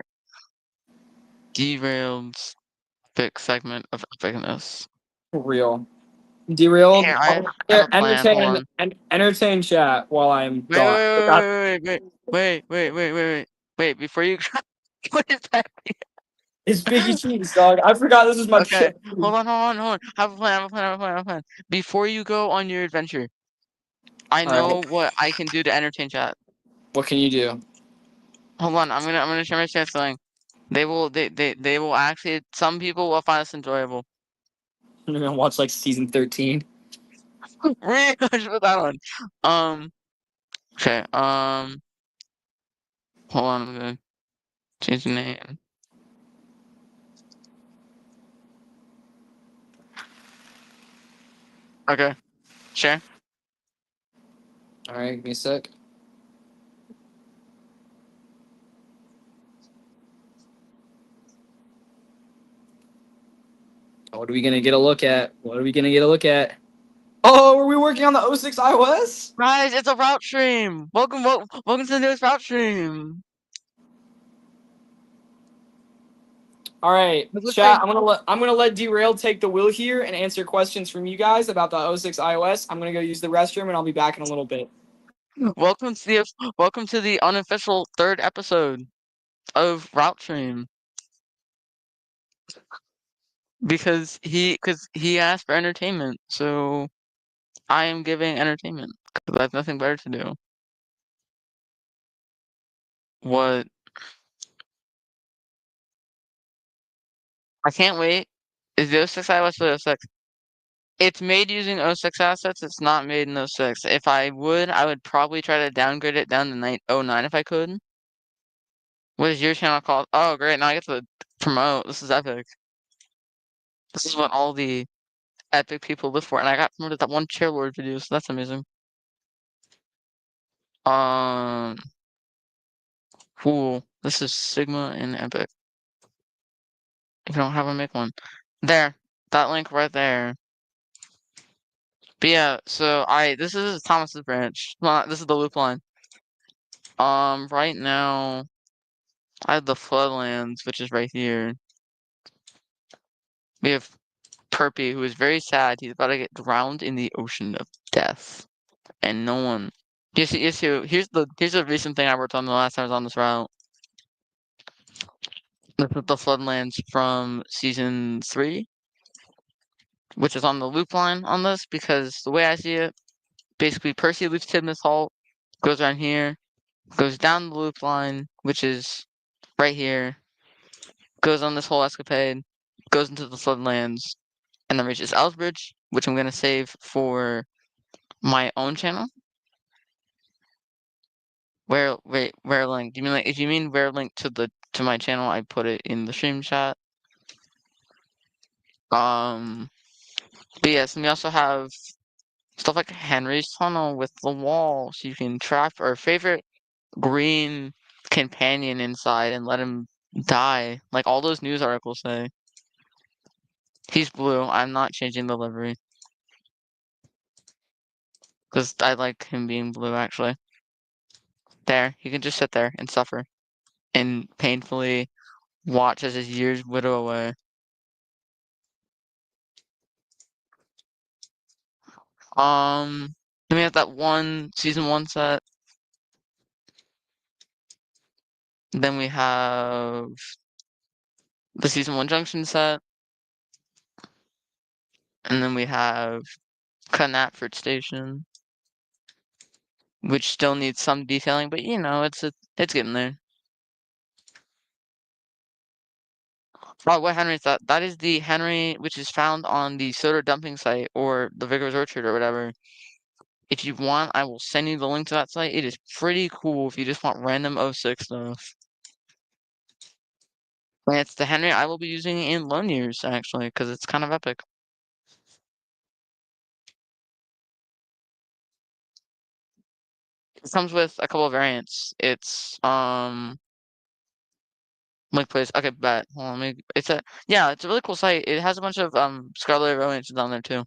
Derailed's epic segment of epicness. For real. Derailed. Here, I have a plan. Hold on. Entertain chat while I'm Wait, gone. wait, before you what is that? It's Biggie Cheese, dog. I forgot this is my Okay, pit. hold on. Have a plan. Before you go on your adventure, I All know right. what I can do to entertain chat. What can you do? Hold on, I'm gonna share my chat something. They will actually some people will find this enjoyable. I'm gonna watch like season 13. Really put that on. Okay, hold on, I'm gonna change the name. Okay, share. All right, give me a sec. What are we gonna get a look at? Oh, are we working on the O6 iOS? Guys, it's a route stream. Welcome to the newest route stream. All right, It looks chat. like- I'm gonna let Derail take the wheel here and answer questions from you guys about the O6 iOS. I'm gonna go use the restroom and I'll be back in a little bit. Welcome to the unofficial third episode of route stream. Because he asked for entertainment, so I am giving entertainment because I have nothing better to do. What? I can't wait. Is the O6 iOS for the O6? It's made using O6 assets. It's not made in O6. If I would probably try to downgrade it down to 09 if I could. What is your channel called? Oh, great. Now I get to promote. This is epic. This is what all the epic people live for. And I got promoted that one Chairlord video, so that's amazing. Um, cool. This is Sigma and Epic. If you don't have one, make one. There. That link right there. But yeah, so this is Thomas's branch. Well, this is the loop line. Right now, I have the Floodlands, which is right here. We have Perpy, who is very sad. He's about to get drowned in the ocean of death. And no one. Here's a recent thing I worked on the last time I was on this route. This is the Floodlands from season 3, which is on the loop line on this, because the way I see it, basically Percy leaves Tidmouth Halt, goes around here, goes down the loop line, which is right here, goes on this whole escapade, goes into the Floodlands, and then reaches Elsbridge, which I'm gonna save for my own channel. Where link? Do you mean like if you mean where link to my channel, I put it in the stream chat. But yes, and we also have stuff like Henry's Tunnel with the wall, so you can trap our favorite green companion inside and let him die, like all those news articles say. He's blue. I'm not changing the livery. Because I like him being blue, actually. There. He can just sit there and suffer. And painfully watch as his years wither away. Then we have that season 1 set. Then we have the season 1 junction set. And then we have Knapford Station, which still needs some detailing, but you know, it's getting there. Oh, what Henry is that? That is the Henry which is found on the soda dumping site or the Vicar's Orchard or whatever. If you want, I will send you the link to that site. It is pretty cool if you just want random 06 stuff. And it's the Henry I will be using in loan years, actually, because it's kind of epic. It comes with a couple of variants. It's link please. Okay, bet. Hold on, it's a really cool site. It has a bunch of Scarlet variants on there too.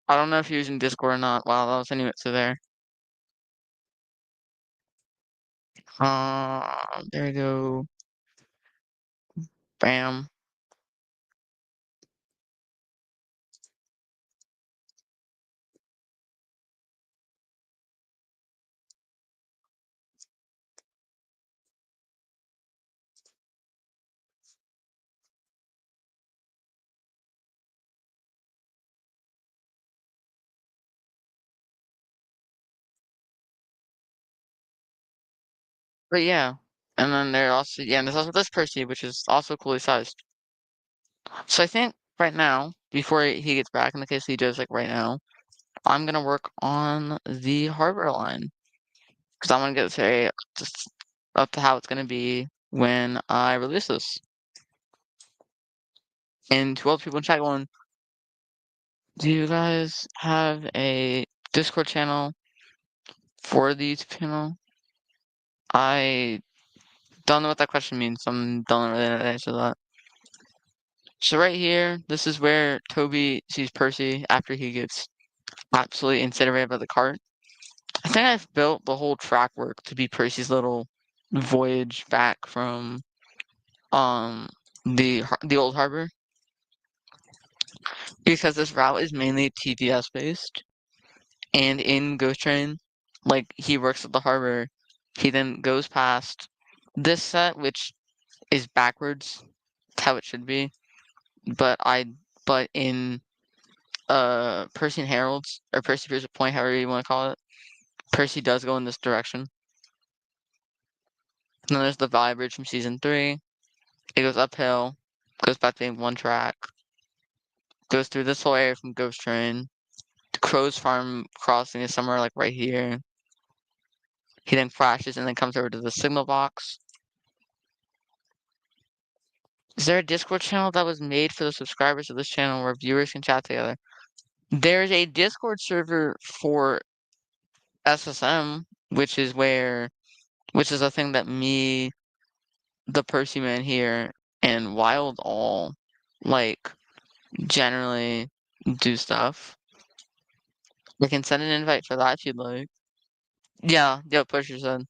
I don't know if you're using Discord or not. Wow, that was sending it to there. There we go. Bam. But yeah, and then and there's also this Percy, which is also coolly sized. So I think right now, before he gets back, in the case he does like right now, I'm gonna work on the harbor line because I want to get just up to how it's gonna be when I release this. And to all the people in chat going, do you guys have a Discord channel for the YouTube channel? I don't know what that question means, so I don't really know the answer to that. So right here, this is where Toby sees Percy after he gets absolutely incinerated by the cart. I think I've built the whole track work to be Percy's little voyage back from the old harbor, because this route is mainly TTS based, and in Ghost Train, like he works at the harbor, he then goes past this set, which is backwards. It's how it should be, but in Percy and Herald's or Percy Pierce Point, however you want to call it, Percy does go in this direction. And then there's the Valley Bridge from season 3. It goes uphill, goes back to being one track, goes through this whole area from Ghost Train. The Crow's Farm crossing is somewhere like right here. He then crashes and then comes over to the signal box. Is there a Discord channel that was made for the subscribers of this channel where viewers can chat together? There's a Discord server for SSM, which is a thing that me, the Percy Man here, and Wild all like generally do stuff. We can send an invite for that if you'd like. Yeah, Pusher said.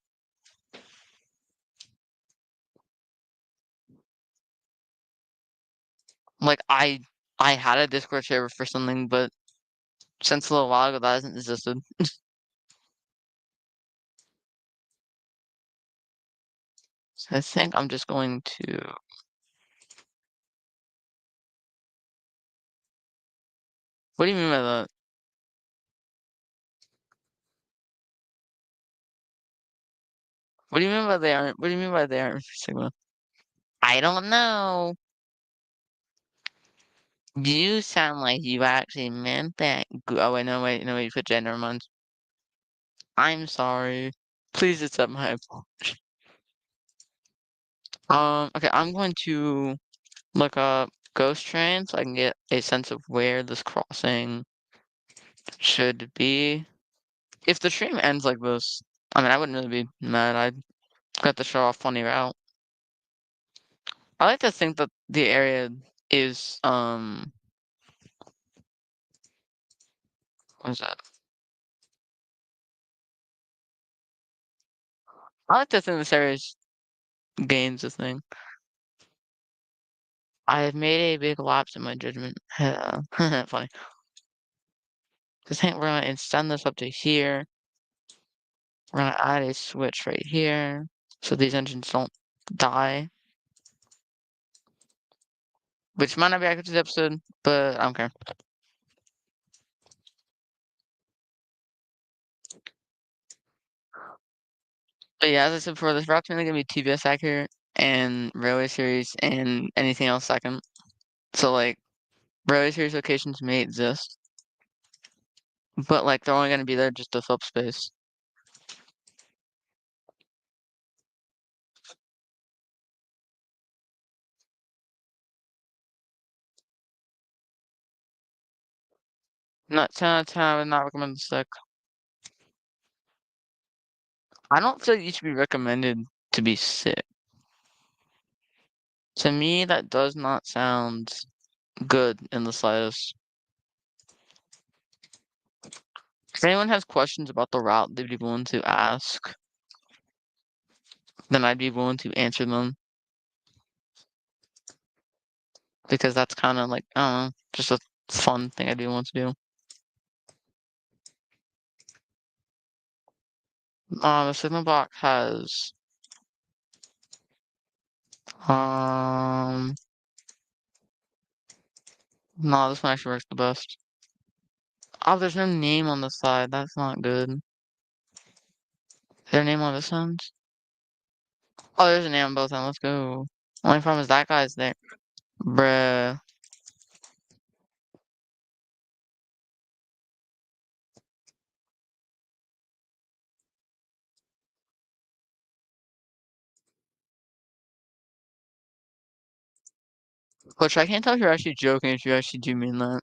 Like I had a Discord server for something, but since a little while ago that hasn't existed. So I think I'm just going to. What do you mean by that? What do you mean by they aren't? What do you mean by they aren't Sigma? I don't know. You sound like you actually meant that. Oh wait, no, wait, no, wait, you put gender months. I'm sorry. Please accept my apology. Okay, I'm going to look up Ghost Train so I can get a sense of where this crossing should be. If the stream ends like this, I mean, I wouldn't really be mad. Got to show off funny route. I like to think that the area is what is that? I like to think this area gains a thing. I have made a big lapse in my judgment. Funny. This thing we're gonna extend this up to here. We're gonna add a switch right here so these engines don't die. Which might not be accurate to this episode, but I don't care. But yeah, as I said before, this route's mainly gonna be TBS accurate and Railway Series and anything else second. So like Railway Series locations may exist, but like they're only gonna be there just to fill up space. Not 10 out of 10, I would not recommend the stick. I don't feel like you should be recommended to be sick. To me, that does not sound good in the slightest. If anyone has questions about the route they'd be willing to ask, then I'd be willing to answer them. Because that's kind of like, I don't know, just a fun thing I'd be willing to do. The signal box has no, this one actually works the best. Oh, there's no name on the side. That's not good. Is there a name on this end? Oh, there's a name on both ends. Let's go. Only problem is that guy's there. Bruh. Which I can't tell if you're actually joking, if you actually do mean that.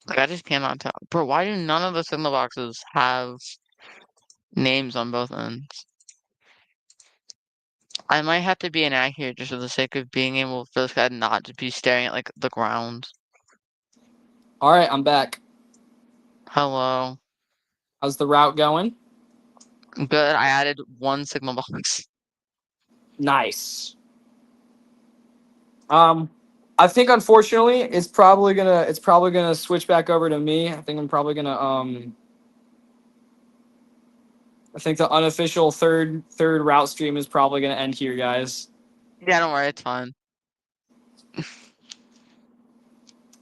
Like, I just cannot tell. Bro, why do none of the signal boxes have names on both ends? I might have to be inaccurate just for the sake of being able for this guy not to be staring at, like, the ground. All right, I'm back. Hello. How's the route going? Good, I added one signal box. Nice. I think unfortunately it's probably gonna switch back over to me. I think I'm probably gonna I think the unofficial third route stream is probably gonna end here, guys. Yeah, don't worry, it's fine.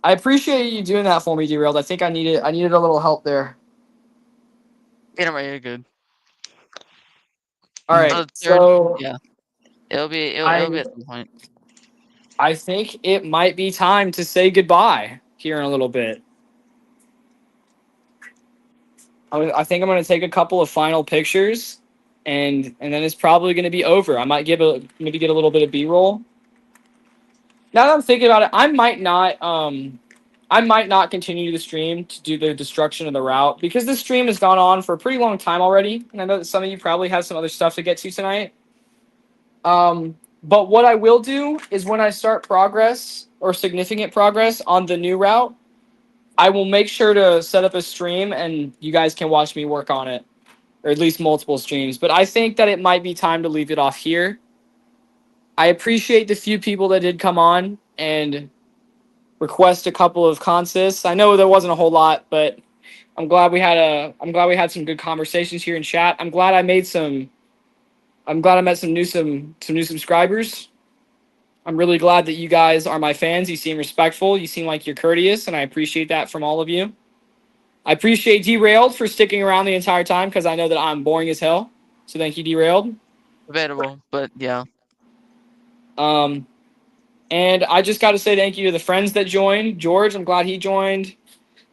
I appreciate you doing that for me, Derailed. I think I needed a little help there. Yeah, don't worry, you're good. All right, so yeah, it'll be at some point. I think it might be time to say goodbye here in a little bit. I think I'm going to take a couple of final pictures, and then it's probably going to be over. I might maybe get a little bit of B-roll. Now that I'm thinking about it, I might not continue the stream to do the destruction of the route because this stream has gone on for a pretty long time already, and I know that some of you probably have some other stuff to get to tonight. But what I will do is when I start progress or significant progress on the new route, I will make sure to set up a stream and you guys can watch me work on it, or at least multiple streams. But I think that it might be time to leave it off here. I appreciate the few people that did come on and request a couple of consists. I know there wasn't a whole lot, but I'm glad we had some good conversations here in chat. I'm glad I met some new subscribers. I'm really glad that you guys are my fans. You seem respectful. You seem like you're courteous, and I appreciate that from all of you. I appreciate Derailed for sticking around the entire time because I know that I'm boring as hell. So thank you, Derailed. Debatable, but yeah. And I just got to say thank you to the friends that joined. George, I'm glad he joined.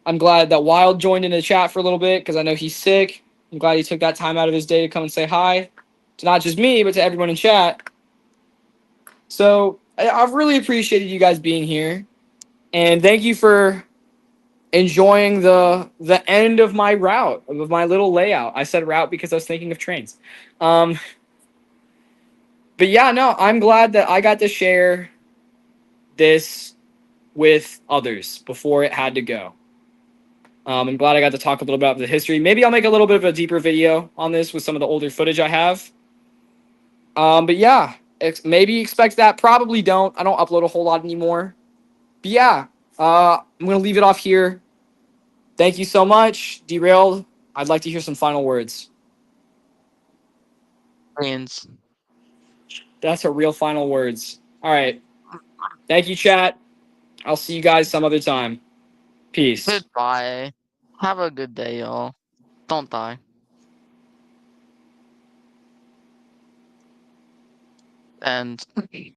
I'm glad that Wild joined in the chat for a little bit because I know he's sick. I'm glad he took that time out of his day to come and say hi to not just me, but to everyone in chat. So I've really appreciated you guys being here. And thank you for enjoying the end of my route, of my little layout. I said route because I was thinking of trains. But yeah, no, I'm glad that I got to share this with others before it had to go. I'm glad I got to talk a little about the history. Maybe I'll make a little bit of a deeper video on this with some of the older footage I have. But yeah, maybe expect that. Probably don't. I don't upload a whole lot anymore. But yeah, I'm going to leave it off here. Thank you so much. Derailed, I'd like to hear some final words. Aliens. That's a real final words. All right. Thank you, chat. I'll see you guys some other time. Peace. Goodbye. Have a good day, y'all. Don't die. And